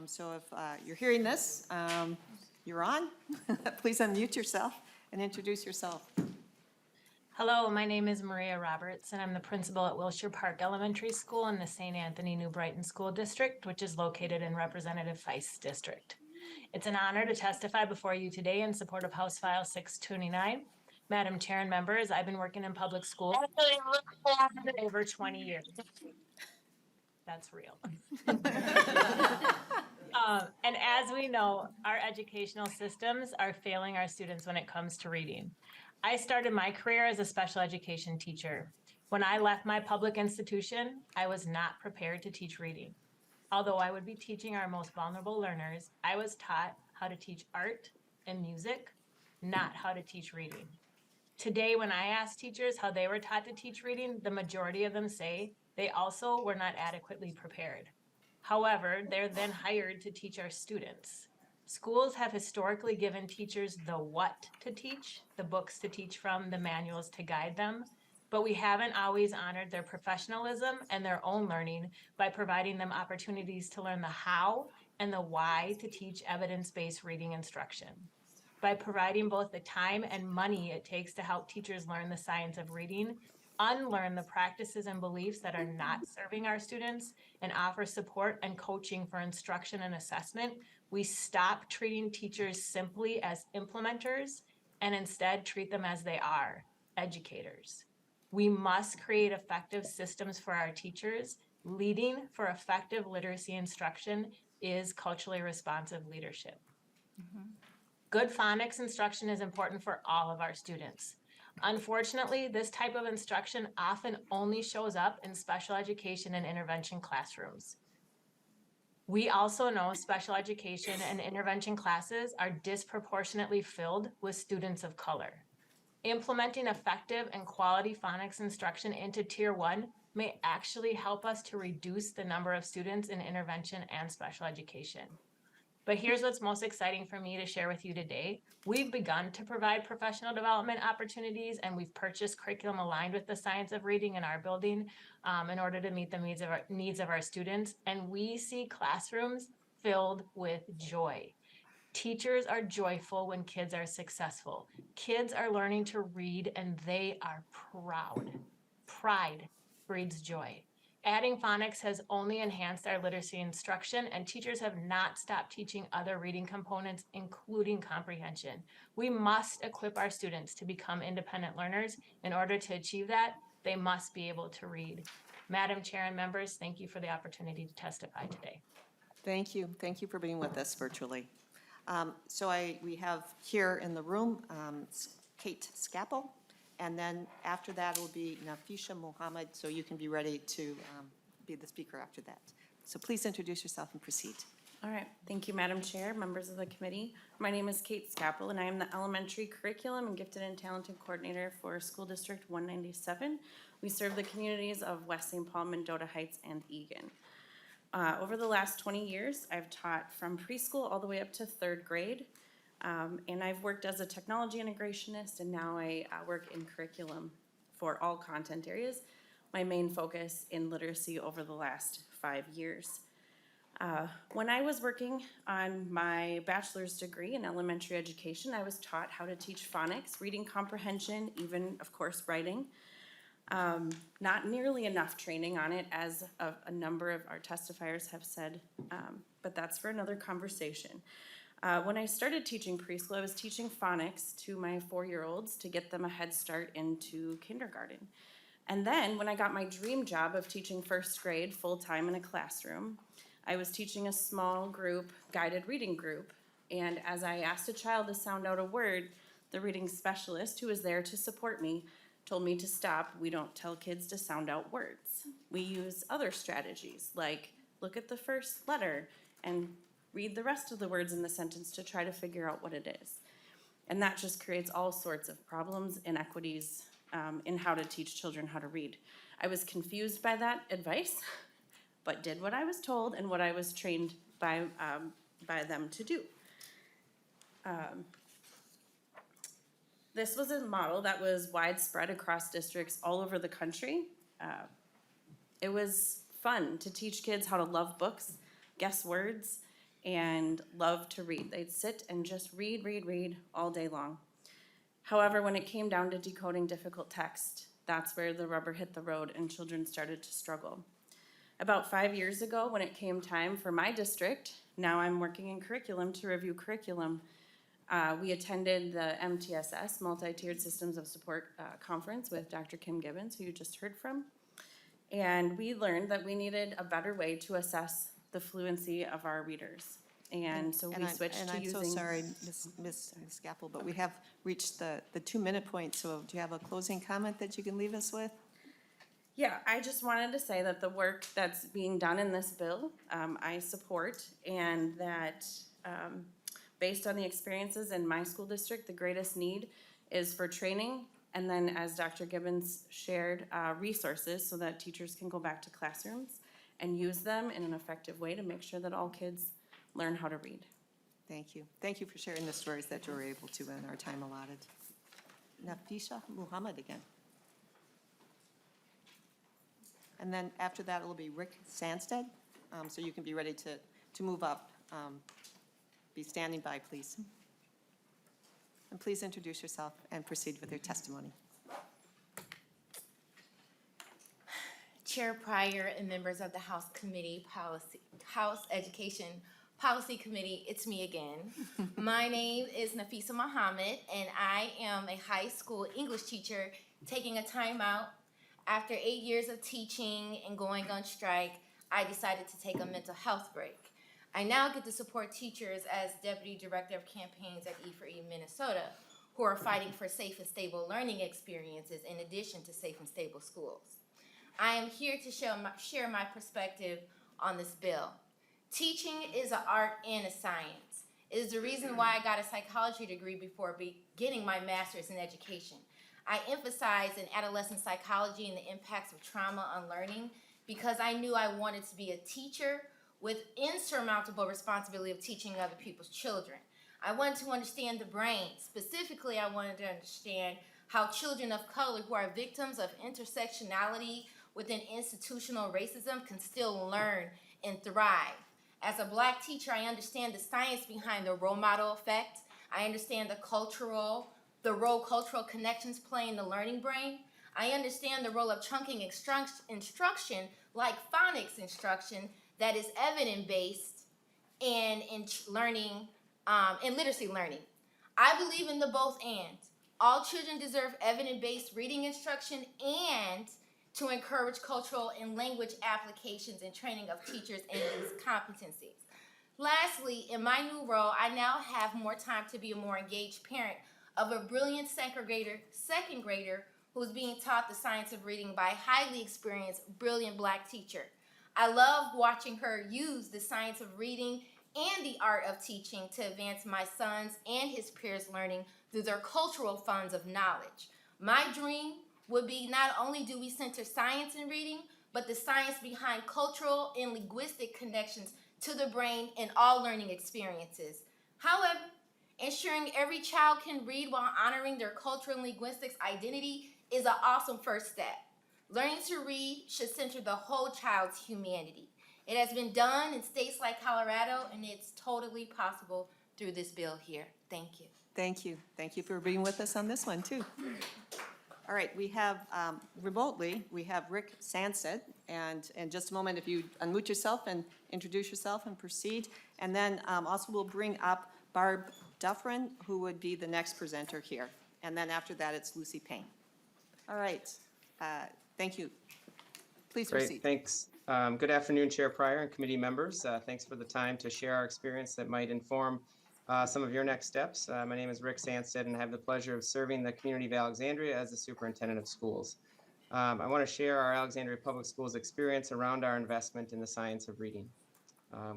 So if you're hearing this, you're on. Please unmute yourself and introduce yourself. Hello, my name is Maria Roberts, and I'm the principal at Wilshire Park Elementary School in the St. Anthony New Brighton School District, which is located in Representative Feist's district. It's an honor to testify before you today in support of House File 629. Madam Chair and members, I've been working in public school for over 20 years. That's real. And as we know, our educational systems are failing our students when it comes to reading. I started my career as a special education teacher. When I left my public institution, I was not prepared to teach reading. Although I would be teaching our most vulnerable learners, I was taught how to teach art and music, not how to teach reading. Today, when I ask teachers how they were taught to teach reading, the majority of them say they also were not adequately prepared. However, they're then hired to teach our students. Schools have historically given teachers the what to teach, the books to teach from, the manuals to guide them, but we haven't always honored their professionalism and their own learning by providing them opportunities to learn the how and the why to teach evidence-based reading instruction. By providing both the time and money it takes to help teachers learn the science of reading, unlearn the practices and beliefs that are not serving our students, and offer support and coaching for instruction and assessment, we stop treating teachers simply as implementers and instead treat them as they are, educators. We must create effective systems for our teachers. Leading for effective literacy instruction is culturally responsive leadership. Good phonics instruction is important for all of our students. Unfortunately, this type of instruction often only shows up in special education and intervention classrooms. We also know special education and intervention classes are disproportionately filled with students of color. Implementing effective and quality phonics instruction into Tier 1 may actually help us to reduce the number of students in intervention and special education. But here's what's most exciting for me to share with you today. We've begun to provide professional development opportunities, and we've purchased curriculum aligned with the science of reading in our building in order to meet the needs of our students. And we see classrooms filled with joy. Teachers are joyful when kids are successful. Kids are learning to read and they are proud. Pride breeds joy. Adding phonics has only enhanced our literacy instruction, and teachers have not stopped teaching other reading components, including comprehension. We must equip our students to become independent learners. In order to achieve that, they must be able to read. Madam Chair and members, thank you for the opportunity to testify today. Thank you. Thank you for being with us virtually. We have here in the room Kate Scapel, and then after that will be Nafisha Mohammed, so you can be ready to be the speaker after that. So please introduce yourself and proceed. All right, thank you, Madam Chair, members of the committee. My name is Kate Scapel, and I am the Elementary Curriculum and Gifted and Talented Coordinator for School District 197. We serve the communities of West St. Paul, Mendota Heights, and Eagan. Over the last 20 years, I've taught from preschool all the way up to 3rd grade. And I've worked as a technology integrationist, and now I work in curriculum for all content areas. My main focus in literacy over the last 5 years. When I was working on my bachelor's degree in elementary education, I was taught how to teach phonics, reading comprehension, even, of course, writing. Not nearly enough training on it, as a number of our testifiers have said, but that's for another conversation. When I started teaching preschool, I was teaching phonics to my 4-year-olds to get them a head start into kindergarten. And then when I got my dream job of teaching 1st grade full-time in a classroom, I was teaching a small group, guided reading group. And as I asked a child to sound out a word, the reading specialist who was there to support me told me to stop. We don't tell kids to sound out words. We use other strategies, like look at the first letter and read the rest of the words in the sentence to try to figure out what it is. And that just creates all sorts of problems, inequities in how to teach children how to read. I was confused by that advice, but did what I was told and what I was trained by them to do. This was a model that was widespread across districts all over the country. It was fun to teach kids how to love books, guess words, and love to read. They'd sit and just read all day long. However, when it came down to decoding difficult text, that's where the rubber hit the road and children started to struggle. About 5 years ago, when it came time for my district, now I'm working in curriculum, to review curriculum, we attended the MTSS, Multi-Tiered Systems of Support Conference with Dr. Kim Gibbons, who you just heard from. And we learned that we needed a better way to assess the fluency of our readers. And so we switched to using... I'm so sorry, Ms. Scapel, but we have reached the 2-minute point, so do you have a closing comment that you can leave us with? Yeah, I just wanted to say that the work that's being done in this bill, I support, and that based on the experiences in my school district, the greatest need is for training, and then, as Dr. Gibbons shared, resources so that teachers can go back to classrooms and use them in an effective way to make sure that all kids learn how to read. Thank you. Thank you for sharing the stories that you were able to in our time allotted. Nafisa Muhammad again. And then after that, it'll be Rick Sandsted, so you can be ready to move up. Be standing by, please. And please introduce yourself and proceed with your testimony. Chair Pryor and members of the House Education Policy Committee, it's me again. My name is Nafisa Muhammad, and I am a high school English teacher taking a time out. After 8 years of teaching and going on strike, I decided to take a mental health break. I now get to support teachers as Deputy Director of Campaigns at E4E Minnesota, who are fighting for safe and stable learning experiences in addition to safe and stable schools. I am here to share my perspective on this bill. Teaching is an art and a science. It is the reason why I got a psychology degree before beginning my master's in education. I emphasize in adolescent psychology and the impacts of trauma on learning because I knew I wanted to be a teacher with insurmountable responsibility of teaching other people's children. I wanted to understand the brain. Specifically, I wanted to understand how children of color who are victims of intersectionality within institutional racism can still learn and thrive. As a Black teacher, I understand the science behind the role model effect. I understand the role cultural connections play in the learning brain. I understand the role of chunking instruction, like phonics instruction, that is evidence-based in learning, in literacy learning. I believe in the both and. All children deserve evidence-based reading instruction and to encourage cultural and language applications and training of teachers in these competencies. Lastly, in my new role, I now have more time to be a more engaged parent of a brilliant second grader who is being taught the science of reading by a highly experienced, brilliant Black teacher. I love watching her use the science of reading and the art of teaching to advance my son's and his peers' learning through their cultural funds of knowledge. My dream would be not only do we center science in reading, but the science behind cultural and linguistic connections to the brain in all learning experiences. However, ensuring every child can read while honoring their cultural and linguistics identity is an awesome first step. Learning to read should center the whole child's humanity. It has been done in states like Colorado, and it's totally possible through this bill here. Thank you. Thank you. Thank you for being with us on this one, too. All right, we have remotely, we have Rick Sandsted, and in just a moment, if you unmute yourself and introduce yourself and proceed. And then also we'll bring up Barb Dufferin, who would be the next presenter here. And then after that, it's Lucy Payne. All right, thank you. Please proceed. Great, thanks. Good afternoon, Chair Pryor and committee members. Thanks for the time to share our experience that might inform some of your next steps. My name is Rick Sandsted, and I have the pleasure of serving the community of Alexandria as the superintendent of schools. I want to share our Alexandria Public Schools experience around our investment in the science of reading.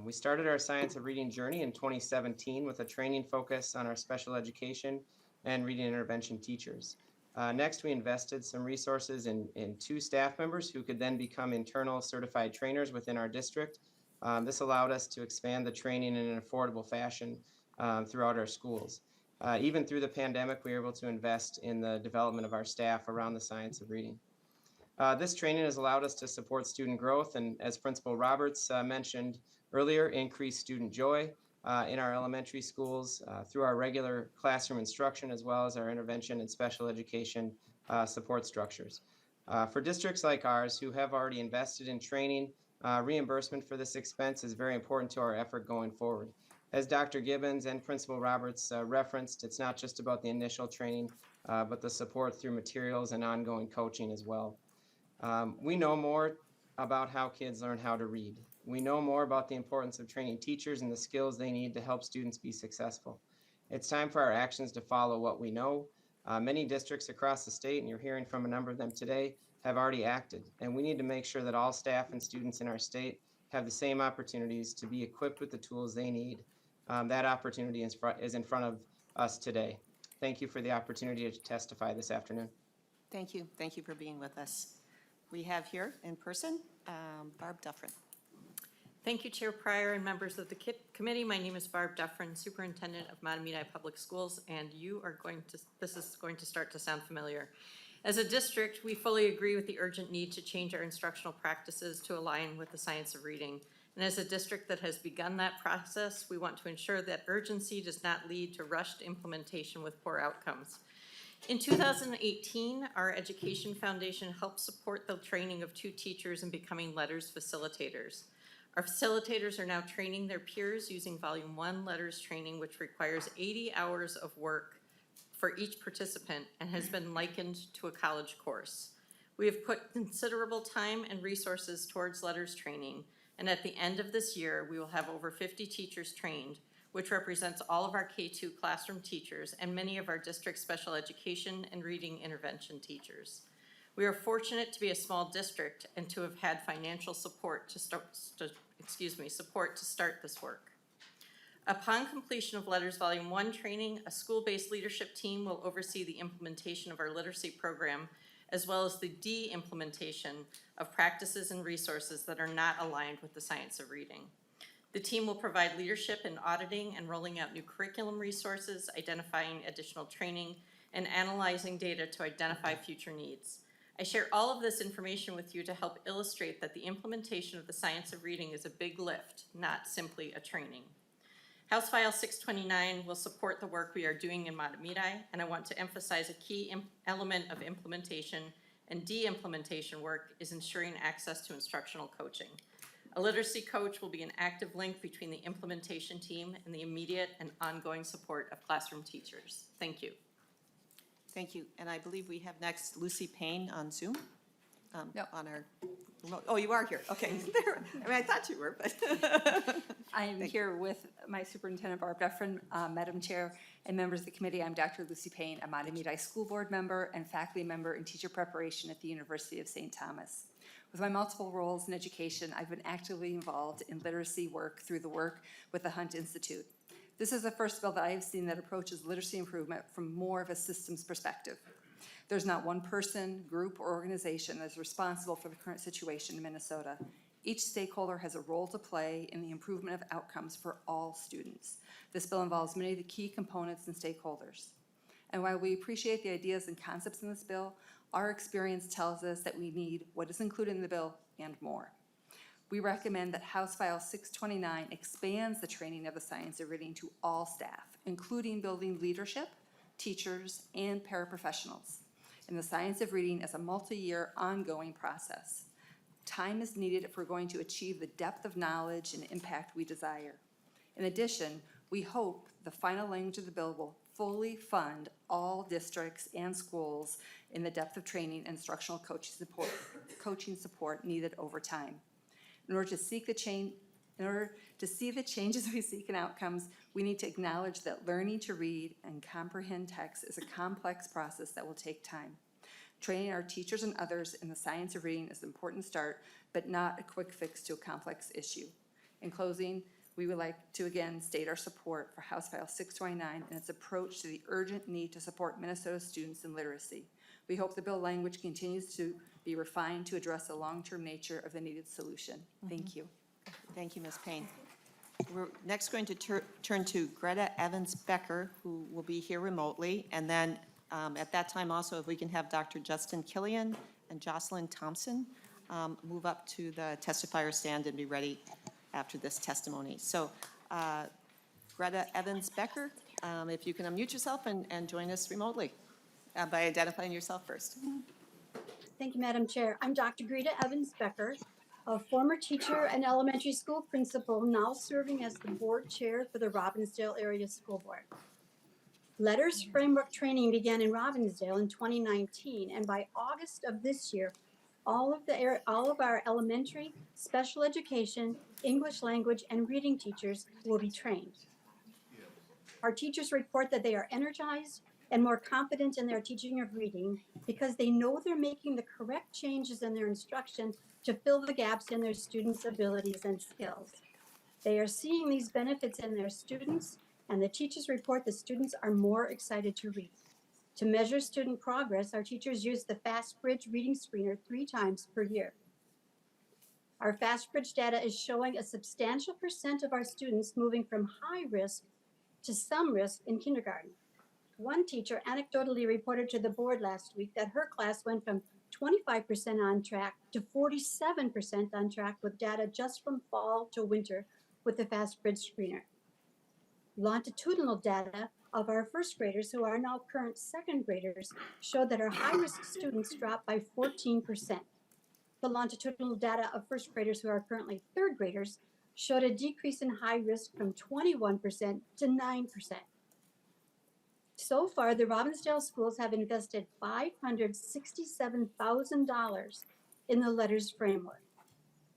We started our science of reading journey in 2017 with a training focus on our special education and reading intervention teachers. Next, we invested some resources in 2 staff members who could then become internal certified trainers within our district. This allowed us to expand the training in an affordable fashion throughout our schools. Even through the pandemic, we were able to invest in the development of our staff around the science of reading. This training has allowed us to support student growth and, as Principal Roberts mentioned earlier, increase student joy in our elementary schools through our regular classroom instruction as well as our intervention and special education support structures. For districts like ours who have already invested in training, reimbursement for this expense is very important to our effort going forward. As Dr. Gibbons and Principal Roberts referenced, it's not just about the initial training, but the support through materials and ongoing coaching as well. We know more about how kids learn how to read. We know more about the importance of training teachers and the skills they need to help students be successful. It's time for our actions to follow what we know. Many districts across the state, and you're hearing from a number of them today, have already acted. And we need to make sure that all staff and students in our state have the same opportunities to be equipped with the tools they need. That opportunity is in front of us today. Thank you for the opportunity to testify this afternoon. Thank you. Thank you for being with us. We have here in person, Barb Dufferin. Thank you, Chair Pryor and members of the committee. My name is Barb Duffrin, Superintendent of Matamidi Public Schools, and this is going to start to sound familiar. As a district, we fully agree with the urgent need to change our instructional practices to align with the science of reading. And as a district that has begun that process, we want to ensure that urgency does not lead to rushed implementation with poor outcomes. In 2018, our Education Foundation helped support the training of 2 teachers in becoming letters facilitators. Our facilitators are now training their peers using Volume 1 letters training, which requires 80 hours of work for each participant and has been likened to a college course. We have put considerable time and resources towards letters training, and at the end of this year, we will have over 50 teachers trained, which represents all of our K-2 classroom teachers and many of our district special education and reading intervention teachers. We are fortunate to be a small district and to have had financial support to start this work. Upon completion of Letters Volume 1 training, a school-based leadership team will oversee the implementation of our literacy program, as well as the de-implementation of practices and resources that are not aligned with the science of reading. The team will provide leadership in auditing and rolling out new curriculum resources, identifying additional training, and analyzing data to identify future needs. I share all of this information with you to help illustrate that the implementation of the science of reading is a big lift, not simply a training. House File 629 will support the work we are doing in Matamidi, and I want to emphasize a key element of implementation and de-implementation work is ensuring access to instructional coaching. A literacy coach will be an active link between the implementation team and the immediate and ongoing support of classroom teachers. Thank you. Thank you. And I believe we have next Lucy Payne on Zoom. No. On our remote. Oh, you are here. Okay. I mean, I thought you were, but. I'm here with my superintendent, Barb Duffrin, Madam Chair, and members of the committee. I'm Dr. Lucy Payne, a Matamidi School Board member and faculty member in teacher preparation at the University of St. Thomas. With my multiple roles in education, I've been actively involved in literacy work through the work with the Hunt Institute. This is the first bill that I have seen that approaches literacy improvement from more of a systems perspective. There's not one person, group, or organization that is responsible for the current situation in Minnesota. Each stakeholder has a role to play in the improvement of outcomes for all students. This bill involves many of the key components and stakeholders. And while we appreciate the ideas and concepts in this bill, our experience tells us that we need what is included in the bill and more. We recommend that House File 629 expands the training of the science of reading to all staff, including building leadership, teachers, and paraprofessionals. And the science of reading is a multi-year ongoing process. Time is needed if we're going to achieve the depth of knowledge and impact we desire. In addition, we hope the final language of the bill will fully fund all districts and schools in the depth of training and instructional coaching support needed over time. In order to see the changes we seek in outcomes, we need to acknowledge that learning to read and comprehend text is a complex process that will take time. Training our teachers and others in the science of reading is an important start, but not a quick fix to a complex issue. In closing, we would like to again state our support for House File 629 and its approach to the urgent need to support Minnesota students in literacy. We hope the bill language continues to be refined to address the long-term nature of the needed solution. Thank you. Thank you, Ms. Payne. We're next going to turn to Greta Evans-Becker, who will be here remotely. And then at that time also, if we can have Dr. Justin Killian and Jocelyn Thompson move up to the testifier stand and be ready after this testimony. So Greta Evans-Becker, if you can unmute yourself and join us remotely by identifying yourself first. Thank you, Madam Chair. I'm Dr. Greta Evans-Becker, a former teacher and elementary school principal, now serving as the board chair for the Robbinsdale Area School Board. Letters Framework training began in Robbinsdale in 2019, and by August of this year, all of our elementary, special education, English language, and reading teachers will be trained. Our teachers report that they are energized and more confident in their teaching of reading because they know they're making the correct changes in their instruction to fill the gaps in their students' abilities and skills. They are seeing these benefits in their students, and the teachers report the students are more excited to read. To measure student progress, our teachers use the FastBridge reading screener 3 times per year. Our FastBridge data is showing a substantial percent of our students moving from high risk to some risk in kindergarten. One teacher anecdotally reported to the board last week that her class went from 25% on track to 47% on track with data just from fall to winter with the FastBridge screener. Longitudinal data of our first graders, who are now current second graders, showed that our high-risk students dropped by 14%. The longitudinal data of first graders who are currently third graders showed a decrease in high risk from 21% to 9%. So far, the Robbinsdale schools have invested $567,000 in the LETTERS framework.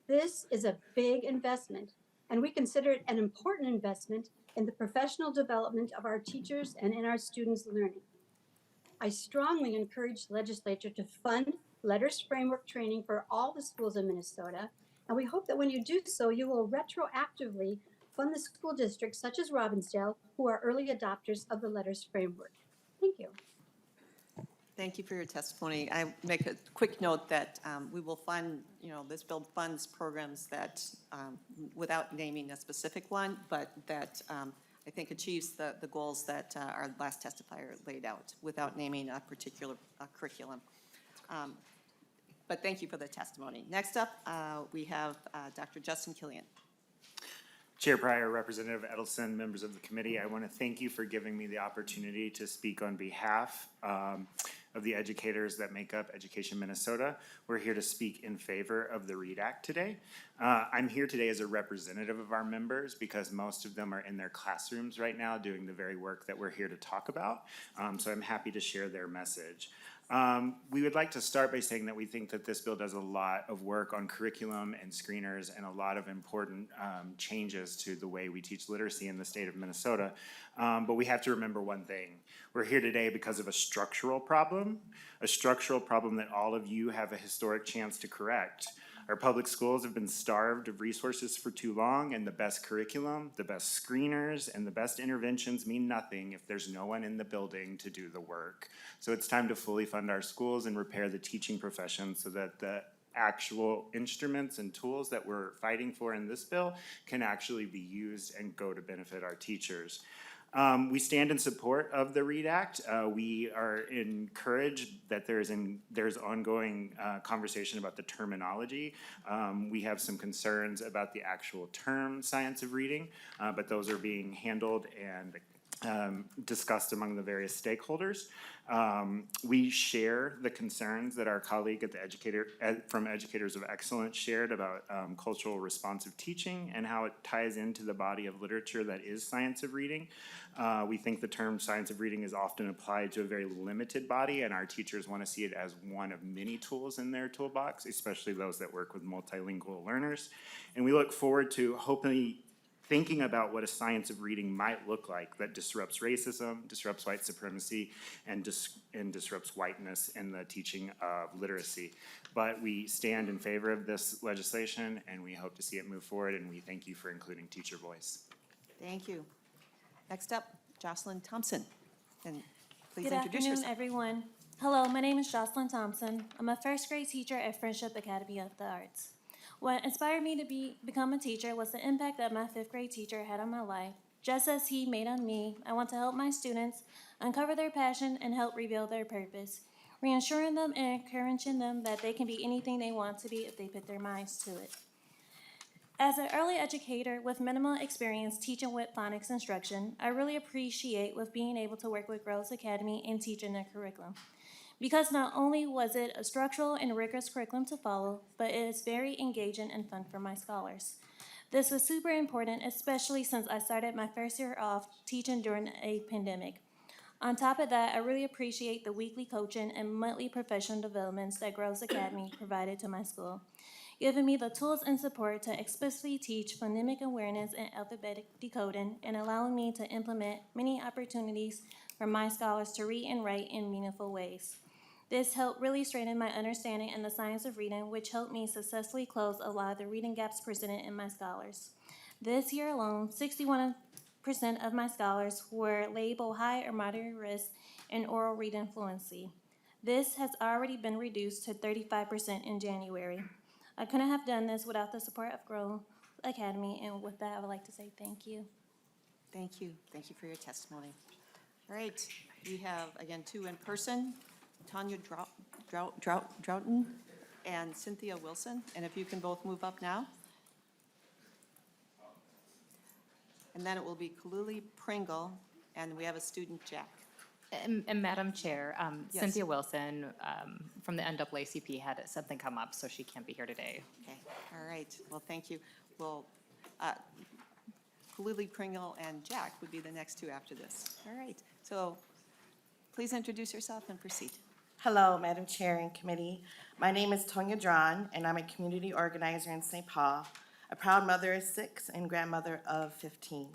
This is a big investment, and we consider it an important investment in the professional development of our teachers and in our students' learning. I strongly encourage the legislature to fund LETTERS framework training for all the schools in Minnesota, and we hope that when you do so, you will retroactively fund the school districts such as Robbinsdale, who are early adopters of the LETTERS framework. Thank you. Thank you for your testimony. I make a quick note that we will fund, this bill funds programs that, without naming a specific one, but that I think achieves the goals that our last testifier laid out without naming a particular curriculum. But thank you for the testimony. Next up, we have Dr. Justin Killian. Chair Pryor, Representative Edelson, members of the committee, I want to thank you for giving me the opportunity to speak on behalf of the educators that make up Education Minnesota. We're here to speak in favor of the READ Act today. I'm here today as a representative of our members because most of them are in their classrooms right now doing the very work that we're here to talk about. So I'm happy to share their message. We would like to start by saying that we think that this bill does a lot of work on curriculum and screeners and a lot of important changes to the way we teach literacy in the state of Minnesota. But we have to remember one thing. We're here today because of a structural problem that all of you have a historic chance to correct. Our public schools have been starved of resources for too long, and the best curriculum, the best screeners, and the best interventions mean nothing if there's no one in the building to do the work. So it's time to fully fund our schools and repair the teaching profession so that the actual instruments and tools that we're fighting for in this bill can actually be used and go to benefit our teachers. We stand in support of the READ Act. We are encouraged that there's ongoing conversation about the terminology. We have some concerns about the actual term science of reading, but those are being handled and discussed among the various stakeholders. We share the concerns that our colleague at the from Educators of Excellence shared about cultural responsive teaching and how it ties into the body of literature that is science of reading. We think the term science of reading is often applied to a very limited body, and our teachers want to see it as one of many tools in their toolbox, especially those that work with multilingual learners. And we look forward to hopefully thinking about what a science of reading might look like that disrupts racism, disrupts white supremacy, and disrupts whiteness in the teaching of literacy. But we stand in favor of this legislation, and we hope to see it move forward, and we thank you for including teacher voice. Thank you. Next up, Jocelyn Thompson. And please Good introduce afternoon, yourself. everyone. Hello, my name is Jocelyn Thompson. I'm a first grade teacher at Friendship Academy of the Arts. What inspired me to become a teacher was the impact that my fifth grade teacher had on my life. Just as he made on me, I want to help my students uncover their passion and help reveal their purpose, reassuring them and encouraging them that they can be anything they want to be if they put their minds to it. As an early educator with minimal experience teaching with phonics instruction, I really appreciate with being able to work with Girls Academy and teaching their curriculum. Because not only was it a structural and rigorous curriculum to follow, but it is very engaging and fun for my scholars. This was super important, especially since I started my first year off teaching during a pandemic. On top of that, I really appreciate the weekly coaching and monthly professional developments that Girls Academy provided to my school, giving me the tools and support to explicitly teach phonemic awareness and alphabetic decoding, and allowing me to implement many opportunities for my scholars to read and write in meaningful ways. This helped really strengthen my understanding in the science of reading, which helped me successfully close a lot of the reading gaps presented in my scholars. This year alone, 61% of my scholars were labeled high or moderate risk in oral reading fluency. This has already been reduced to 35% in January. I couldn't have done this without the support of Grow Academy, and with that, I would like to say thank you. Thank you. Thank you for your testimony. All right, we have, again, two in person, Tanya Droughton and Cynthia Wilson, and if you can both move up now. And then it will be Kaluli Pringle, and we have a student, Jack. And Madam Chair, Yes. Cynthia Wilson from the NAACP had something come up, so she can't be here today. Okay, all right, well, thank you. Well, Kaluli Pringle and Jack would be the next two after this. All right, so please introduce yourself and proceed. Hello, Madam Chair and Committee. My name is Tonya Drawn, and I'm a community organizer in St. Paul, a proud mother of 6 and grandmother of 15.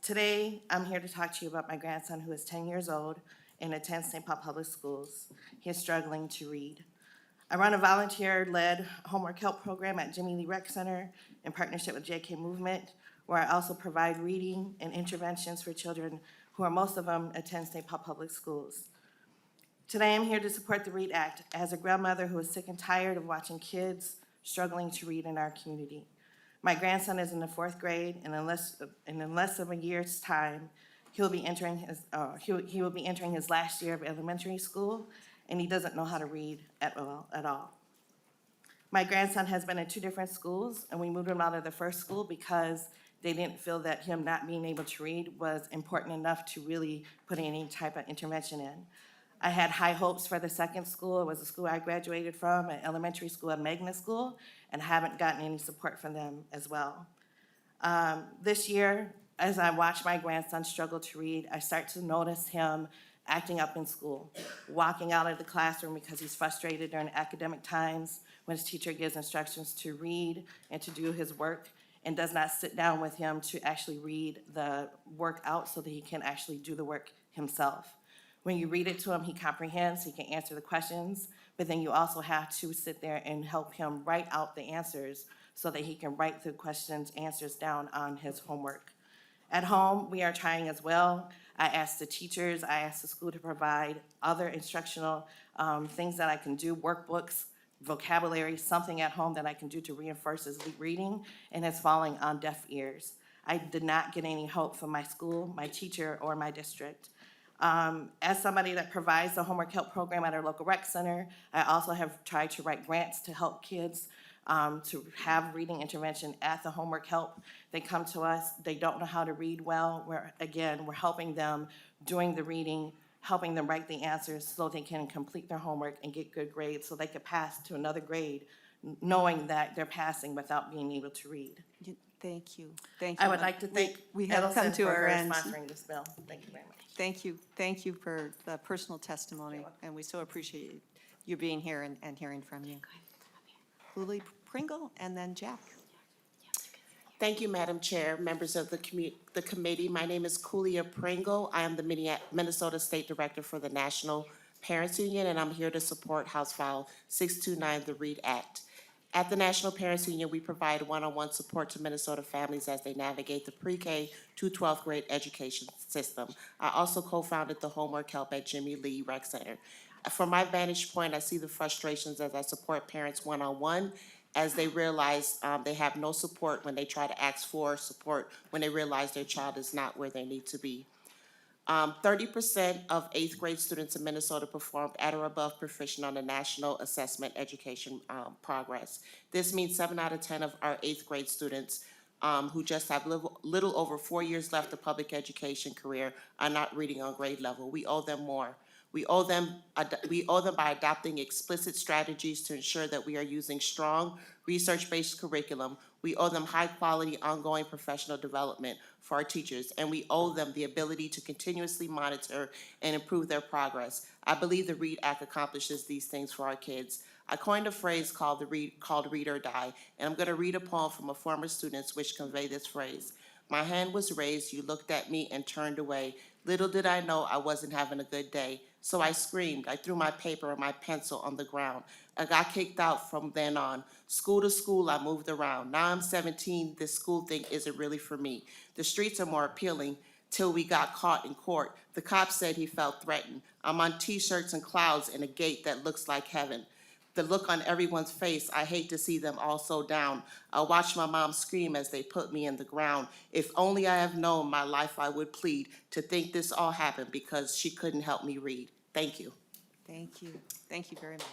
Today, I'm here to talk to you about my grandson who is 10 years old and attends St. Paul Public Schools. He is struggling to read. I run a volunteer-led homework help program at Jimmy Lee Rec Center in partnership with JK Movement, where I also provide reading and interventions for children who are, most of them, attend St. Paul Public Schools. Today, I'm here to support the READ Act as a grandmother who is sick and tired of watching kids struggling to read in our community. My grandson is in the 4th grade, and in less of a year's time, he will be entering his last year of elementary school, and he doesn't know how to read at all. My grandson has been in 2 different schools, and we moved him out of the first school because they didn't feel that him not being able to read was important enough to really put any type of intervention in. I had high hopes for the second school. It was a school I graduated from, an elementary school, a magnet school, and haven't gotten any support from them as well. This year, as I watch my grandson struggle to read, I start to notice him acting up in school, walking out of the classroom because he's frustrated during academic times when his teacher gives instructions to read and to do his work, and does not sit down with him to actually read the work out so that he can actually do the work himself. When you read it to him, he comprehends, he can answer the questions, but then you also have to sit there and help him write out the answers so that he can write the questions, answers down on his homework. At home, we are trying as well. I asked the teachers, I asked the school to provide other instructional things that I can do, workbooks, vocabulary, something at home that I can do to reinforce his reading, and it's falling on deaf ears. I did not get any help from my school, my teacher, or my district. As somebody that provides the homework help program at our local rec center, I also have tried to write grants to help kids to have reading intervention at the homework help. They come to us, they don't know how to read well. We're helping them doing the reading, helping them write the answers so they can complete their homework and get good grades so they could pass to another grade, knowing that they're passing without being able to read. Thank you. Thank you. I would like to thank We have come Edelson to for our end. sponsoring this bill. Thank you very much. Thank you for the personal testimony, and we so appreciate you being here and hearing from you. Lily Pringle, and then Jack. Thank you, Madam Chair, members of the committee. My name is Kulia Pringle. I am the Minnesota State Director for the National Parents Union, and I'm here to support House File 629, the READ Act. At the National Parents Union, we provide one-on-one support to Minnesota families as they navigate the pre-K to 12th grade education system. I also co-founded the Homework Help at Jimmy Lee Rec Center. From my vantage point, I see the frustrations as I support parents one-on-one as they realize they have no support when they try to ask for support when they realize their child is not where they need to be. 30% of 8th grade students in Minnesota performed at or above proficient on the National Assessment Education Progress. This means 7 out of 10 of our 8th grade students who just have little over 4 years left of public education career are not reading on grade level. We owe them more. We owe them by adopting explicit strategies to ensure that we are using strong, research-based curriculum. We owe them high-quality, ongoing professional development for our teachers, and we owe them the ability to continuously monitor and improve their progress. I believe the READ Act accomplishes these things for our kids. I coined a phrase called Read or Die, and I'm going to read a poem from a former student which convey this phrase. My hand was raised, you looked at me and turned away. Little did I know I wasn't having a good day. So I screamed. I threw my paper and my pencil on the ground. I got kicked out from then on. School to school, I moved around. Now I'm 17, this school thing isn't really for me. The streets are more appealing till we got caught in court. The cop said he felt threatened. I'm on t-shirts and clouds in a gate that looks like heaven. the look on everyone's face, I hate to see them all so down. I watched my mom scream as they put me in the ground. If only I have known my life I would plead to think this all happened because she couldn't help me read. Thank you. Thank you. Thank you very much.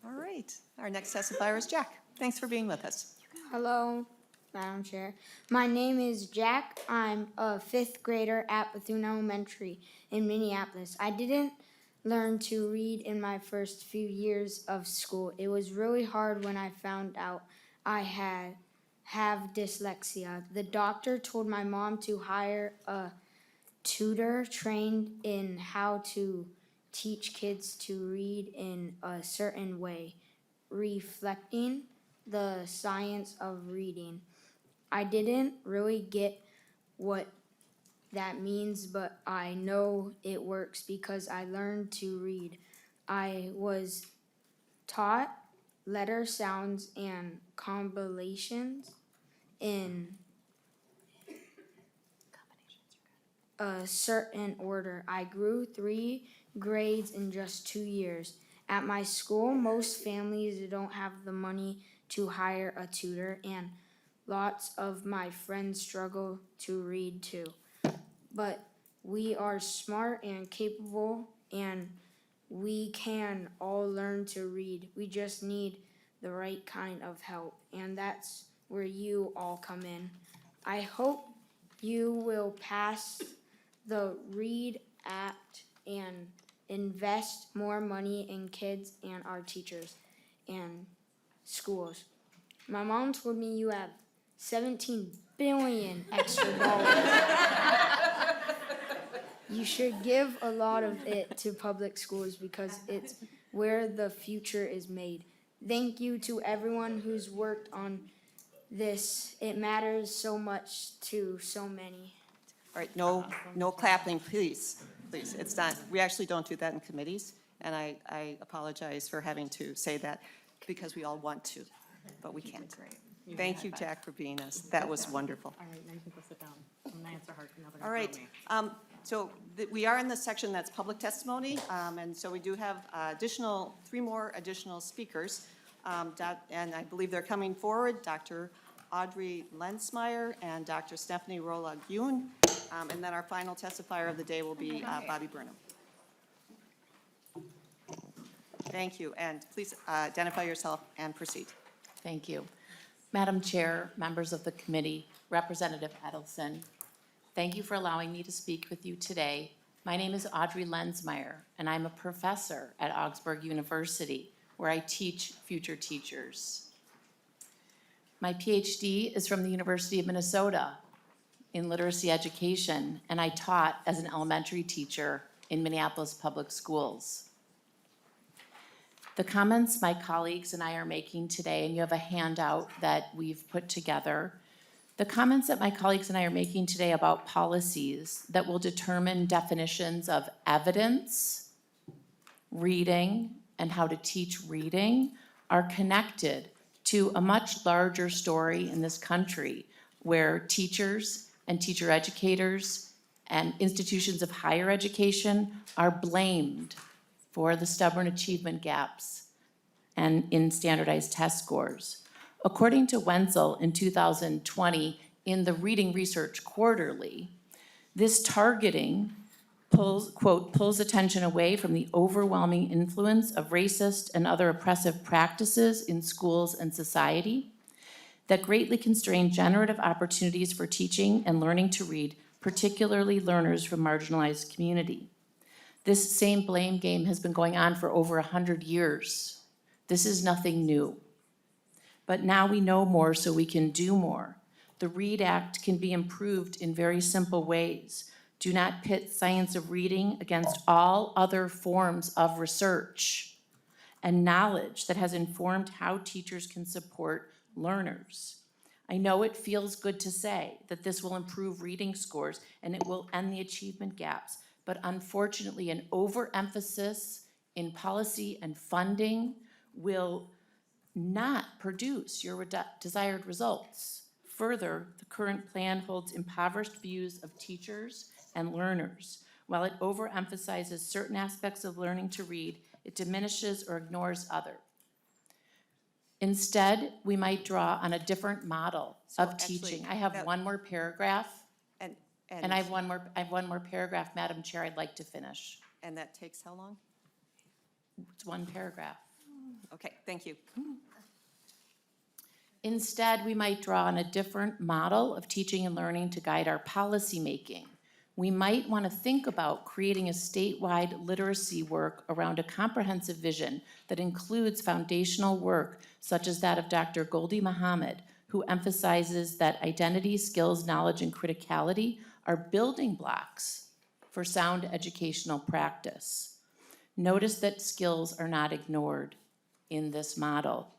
All right, our next testifier is Jack. Thanks for being with us. Hello, Madam Chair. My name is Jack. I'm a fifth grader at Bethune Elementary in Minneapolis. I didn't learn to read in my first few years of school. It was really hard when I found out I have dyslexia. The doctor told my mom to hire a tutor trained in how to teach kids to read in a certain way, reflecting the science of reading. I didn't really get what that means, but I know it works because I learned to read. I was taught letter sounds and combinations in a certain order. I grew 3 grades in just 2 years. At my school, most families don't have the money to hire a tutor, and lots of my friends struggle to read too. But we are smart and capable, and we can all learn to read. We just need the right kind of help, and that's where you all come in. I hope you will pass the READ Act and invest more money in kids and our teachers and schools. My mom told me you have 17 billion extra dollars. You should give a lot of it to public schools because it's where the future is made. Thank you to everyone who's worked on this. It matters so much to so many. All right, no clapping, please, please. It's not, we actually don't do that in committees, and I apologize for having to say that because we all want to, but we can't. Thank you, Jack, for being us. That was wonderful. All right, now you can go sit down. I'm gonna answer hard for another. All right, so we are in the section that's public testimony, and so we do have 3 more additional speakers. And I believe they're coming forward, Dr. Audrey Lensmeyer and Dr. Stephanie Rolla-Gun. And then our final testifier of the day will be Bobby Burnham. Thank you, and please identify yourself and proceed. Thank you. Madam Chair, members of the committee, Representative Edelson, thank you for allowing me to speak with you today. My name is Audrey Lensmeyer, and I'm a professor at Augsburg University, where I teach future teachers. My PhD is from the University of Minnesota in literacy education, and I taught as an elementary teacher in Minneapolis Public Schools. The comments my colleagues and I are making today, and you have a handout that we've put together, the comments that my colleagues and I are making today about policies that will determine definitions of evidence, reading, and how to teach reading are connected to a much larger story in this country where teachers and teacher educators and institutions of higher education are blamed for the stubborn achievement gaps and in standardized test scores. According to Wenzel in 2020, in the Reading Research Quarterly, this targeting pulls attention away from the overwhelming influence of racist and other oppressive practices in schools and society that greatly constrain generative opportunities for teaching and learning to read, particularly learners from marginalized community. This same blame game has been going on for over 100 years. This is nothing new. But now we know more, so we can do more. The READ Act can be improved in very simple ways. Do not pit science of reading against all other forms of research and knowledge that has informed how teachers can support learners. I know it feels good to say that this will improve reading scores and it will end the achievement gaps, but unfortunately an overemphasis in policy and funding will not produce your desired results. Further, the current plan holds impoverished views of teachers and learners. While it overemphasizes certain aspects of learning to read, It diminishes or ignores other. Instead, we might draw on a different model So of actually, teaching. I have that- one more paragraph, And, and I have one more paragraph, Madam Chair, I'd like to finish. and that takes how long? It's one paragraph. Okay, thank you. Instead, we might draw on a different model of teaching and learning to guide our policymaking. We might want to think about creating a statewide literacy work around a comprehensive vision that includes foundational work such as that of Dr. Goldie Muhammad, who emphasizes that identity, skills, knowledge, and criticality are building blocks for sound educational practice. Notice that skills are not ignored in this model.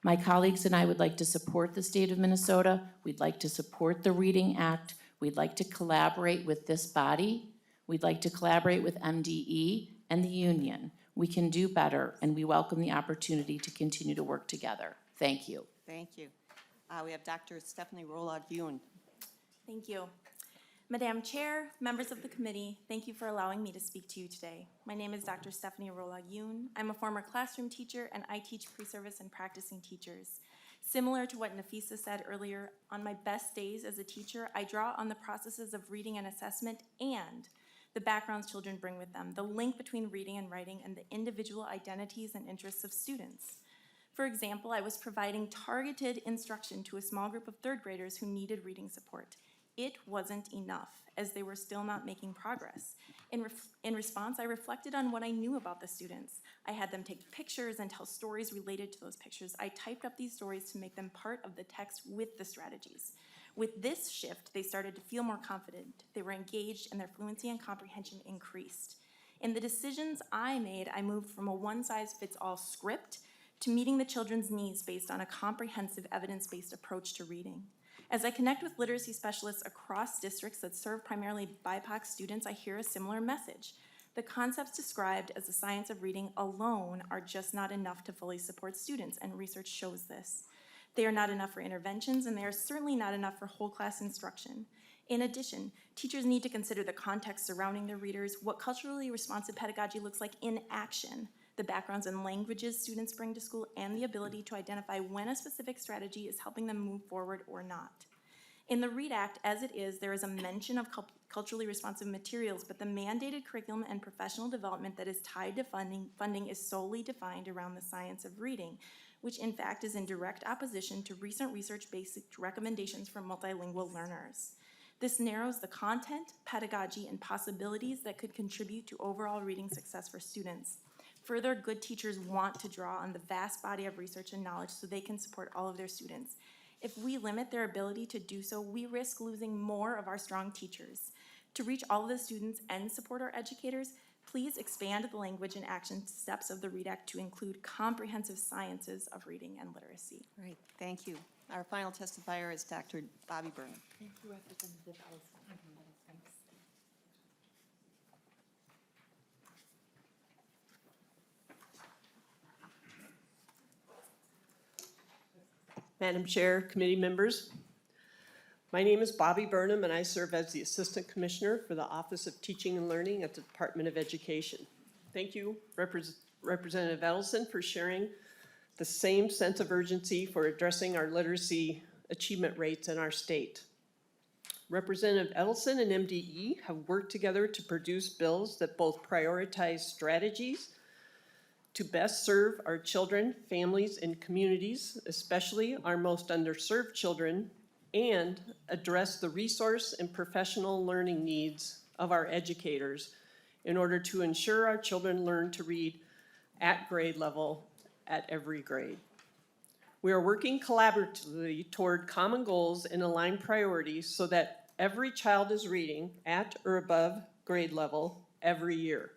My colleagues and I would like to support the state of Minnesota. We'd like to support the Reading Act. We'd like to collaborate with this body. We'd like to collaborate with MDE and the union. We can do better, and we welcome the opportunity to continue to work together. Thank you. Thank you. We have Dr. Stephanie Rolog-Yoon. Thank you. Madam Chair, members of the committee, thank you for allowing me to speak to you today. My name is Dr. Stephanie Rolog-Yoon. I'm a former classroom teacher, and I teach pre-service and practicing teachers. Similar to what Nafisa said earlier, on my best days as a teacher, I draw on the processes of reading and assessment and the backgrounds children bring with them, the link between reading and writing, and the individual identities and interests of students. For example, I was providing targeted instruction to a small group of third graders who needed reading support. It wasn't enough, as they were still not making progress. In response, I reflected on what I knew about the students. I had them take pictures and tell stories related to those pictures. I typed up these stories to make them part of the text with the strategies. With this shift, they started to feel more confident. They were engaged, and their fluency and comprehension increased. In the decisions I made, I moved from a one-size-fits-all script to meeting the children's needs based on a comprehensive, evidence-based approach to reading. As I connect with literacy specialists across districts that serve primarily BIPOC students, I hear a similar message. The concepts described as the science of reading alone are just not enough to fully support students, and research shows this. They are not enough for interventions, and they are certainly not enough for whole class instruction. In addition, teachers need to consider the context surrounding their readers, what culturally responsive pedagogy looks like in action, the backgrounds and languages students bring to school, and the ability to identify when a specific strategy is helping them move forward or not. In the READ Act, as it is, there is a mention of culturally responsive materials, but the mandated curriculum and professional development that is tied to funding is solely defined around the science of reading, which in fact is in direct opposition to recent research-based recommendations for multilingual learners. This narrows the content, pedagogy, and possibilities that could contribute to overall reading success for students. Further, good teachers want to draw on the vast body of research and knowledge so they can support all of their students. If we limit their ability to do so, we risk losing more of our strong teachers. To reach all of the students and support our educators, please expand the language and action steps of the READ Act to include comprehensive sciences of reading and literacy. Great, thank you. Our final testifier is Dr. Bobby Burnham. Thank you, Representative Ellison. Thanks. Madam Chair, committee members, my name is Bobby Burnham, and I serve as the Assistant Commissioner for the Office of Teaching and Learning at the Department of Education. Thank you, Representative Edelson, for sharing the same sense of urgency for addressing our literacy achievement rates in our state. Representative Edelson and MDE have worked together to produce bills that both prioritize strategies to best serve our children, families, and communities, especially our most underserved children, and address the resource and professional learning needs of our educators in order to ensure our children learn to read at grade level at every grade. We are working collaboratively toward common goals and aligned priorities so that every child is reading at or above grade level every year.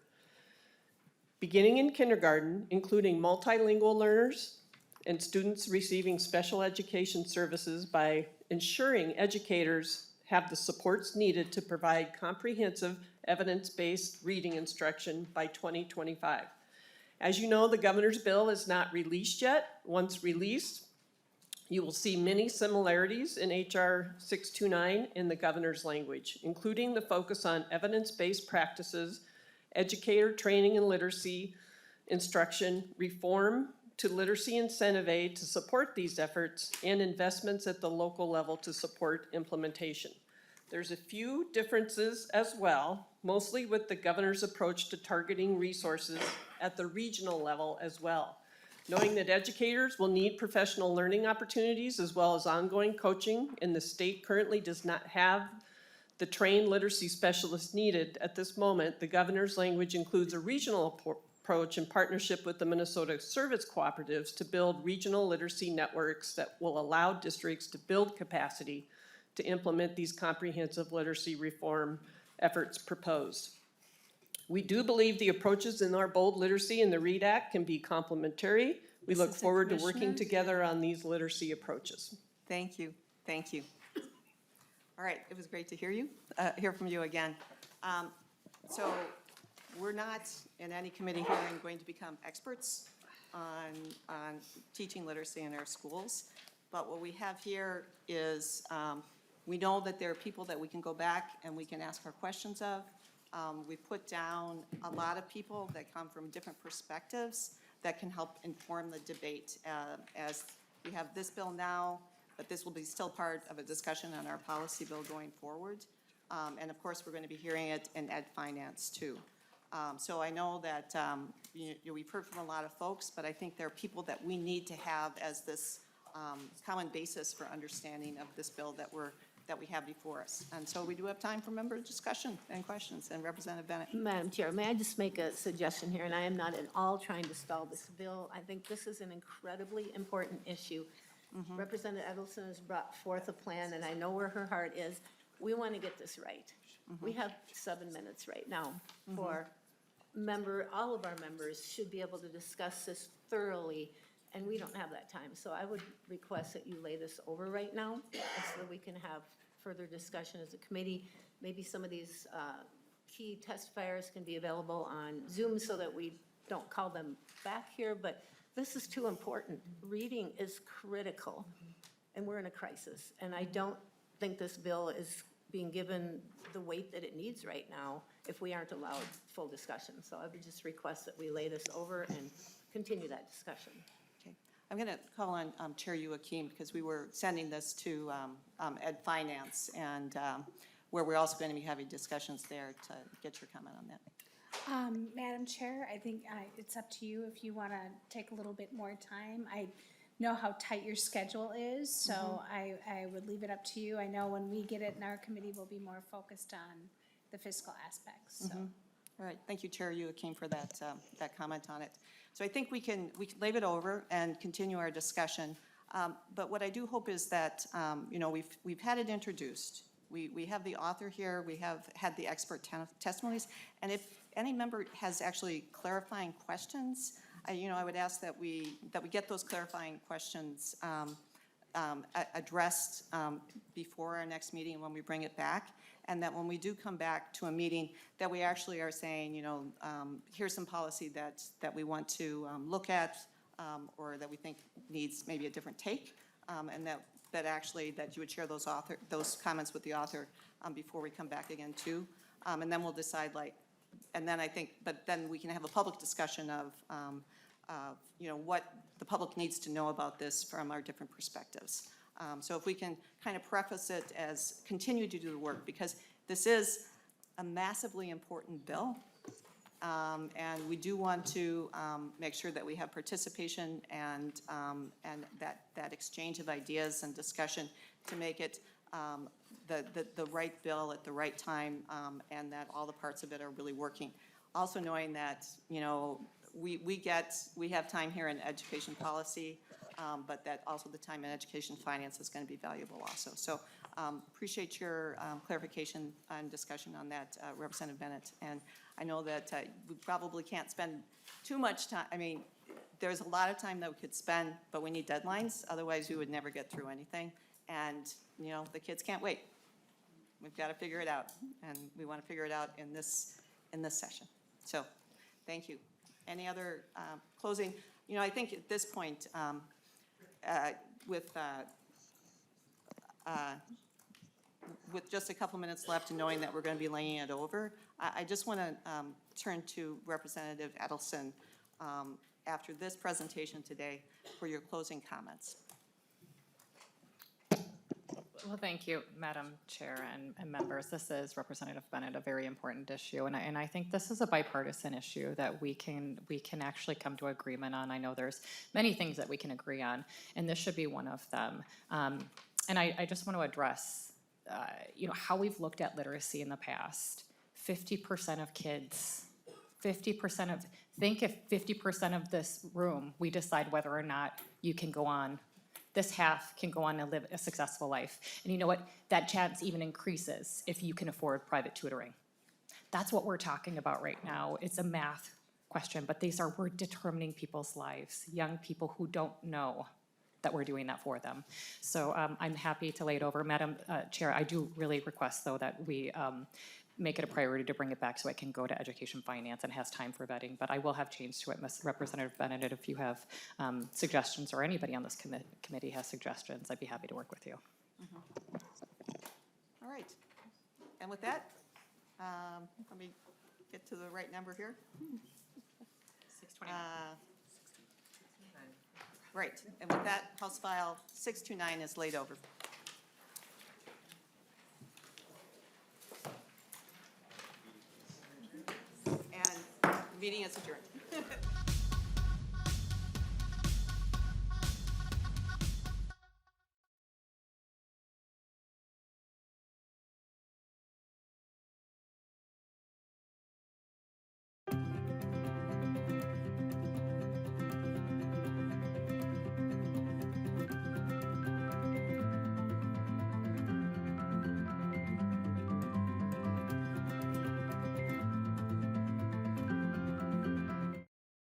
Beginning in kindergarten, including multilingual learners and students receiving special education services by ensuring educators have the supports needed to provide comprehensive evidence-based reading instruction by 2025. As you know, the governor's bill is not released yet. Once released, you will see many similarities in HR 629 in the governor's language, including the focus on evidence-based practices, educator training and literacy, instruction, reform to literacy incentive aid to support these efforts, and investments at the local level to support implementation. There's a few differences as well, mostly with the governor's approach to targeting resources at the regional level as well. Knowing that educators will need professional learning opportunities as well as ongoing coaching, and the state currently does not have the trained literacy specialists needed at this moment, the governor's language includes a regional approach in partnership with the Minnesota Service Cooperatives to build regional literacy networks that will allow districts to build capacity to implement these comprehensive literacy reform efforts proposed. We do believe the approaches in our Bold Literacy and the READ Act can be complementary. We look Assistant forward to working Commissioner? together on these literacy approaches. Thank you, thank you. All right, it was great to hear from you again. So we're not in any committee hearing going to become experts on teaching literacy in our schools. But what we have here is we know that there are people that we can go back and we can ask our questions of. We put down a lot of people that come from different perspectives that can help inform the debate as we have this bill now, but this will be still part of a discussion on our policy bill going forward. And of course, we're going to be hearing it in Ed Finance too. So I know that we've heard from a lot of folks, but I think there are people that we need to have as this common basis for understanding of this bill that we have before us. And so we do have time for member discussion and questions. And Representative Bennett. Madam Chair, may I just make a suggestion here? And I am not at all trying to stall this bill. I think this is an incredibly important issue. Representative Edelson has brought forth a plan, and I know where her heart is. We want to get this right. We have 7 minutes right now for all of our members should be able to discuss this thoroughly, and we don't have that time. So I would request that you lay this over right now so that we can have further discussion as a committee. Maybe some of these key testifiers can be available on Zoom so that we don't call them back here, but this is too important. Reading is critical, and we're in a crisis. And I don't think this bill is being given the weight that it needs right now if we aren't allowed full discussion. So I would just request that we lay this over and continue that discussion. Okay. I'm going to call on Chair Joachim because we were sending this to Ed Finance and where we're also going to be having discussions there to get your comment on that. Madam Chair, I think it's up to you if you want to take a little bit more time. I know how tight your schedule is, so I would leave it up to you. I know when we get it in our committee, we'll be more focused on the fiscal aspects, so. All right, thank you, Chair Joachim, for that comment on it. So I think we can leave it over and continue our discussion. But what I do hope is that, we've had it introduced. We have the author here, we have had the expert testimonies, and if any member has actually clarifying questions, I would ask that we get those clarifying questions addressed before our next meeting when we bring it back, and that when we do come back to a meeting, that we actually are saying, here's some policy that we want to look at, or that we think needs maybe a different take, and that you would share those comments with the author before we come back again too, and then we'll decide but then we can have a public discussion of what the public needs to know about this from our different perspectives. So if we can kind of preface it as continue to do the work, because this is a massively important bill, and we do want to make sure that we have participation and that exchange of ideas and discussion to make it the right bill at the right time, and that all the parts of it are really working. Also knowing that, we have time here in education policy, but that also the time in education finance is going to be valuable also. So appreciate your clarification and discussion on that, Representative Bennett. And I know that we probably can't spend too much time. I mean, there's a lot of time that we could spend, but we need deadlines. Otherwise, we would never get through anything. And, the kids can't wait. We've got to figure it out, and we want to figure it out in this session. So, thank you. Any other closing? I think at this point, with just a couple minutes left and knowing that we're going to be laying it over, I just want to turn to Representative Edelson after this presentation today for your closing comments. Well, thank you, Madam Chair and members. This is Representative Bennett, a very important issue, and I think this is a bipartisan issue that we can actually come to agreement on. I know there's many things that we can agree on, and this should be one of them. And I just want to address, how we've looked at literacy in the past. 50% of kids, think if 50% of this room, we decide whether or not you can go on, this half can go on and live a successful life. And you know what? That chance even increases if you can afford private tutoring. That's what we're talking about right now. It's a math question, but we're determining people's lives, young people who don't know that we're doing that for them. So I'm happy to lay it over. Madam Chair, I do really request, though, that we make it a priority to bring it back so it can go to Education Finance and has time for vetting. But I will have change to it, Ms. Representative Bennett. If you have suggestions, or anybody on this committee has suggestions, I'd be happy to work with you. All right. And with that, let me get to the right number here. 629. Right, and with that, House File 629 is laid over. And the meeting is adjourned.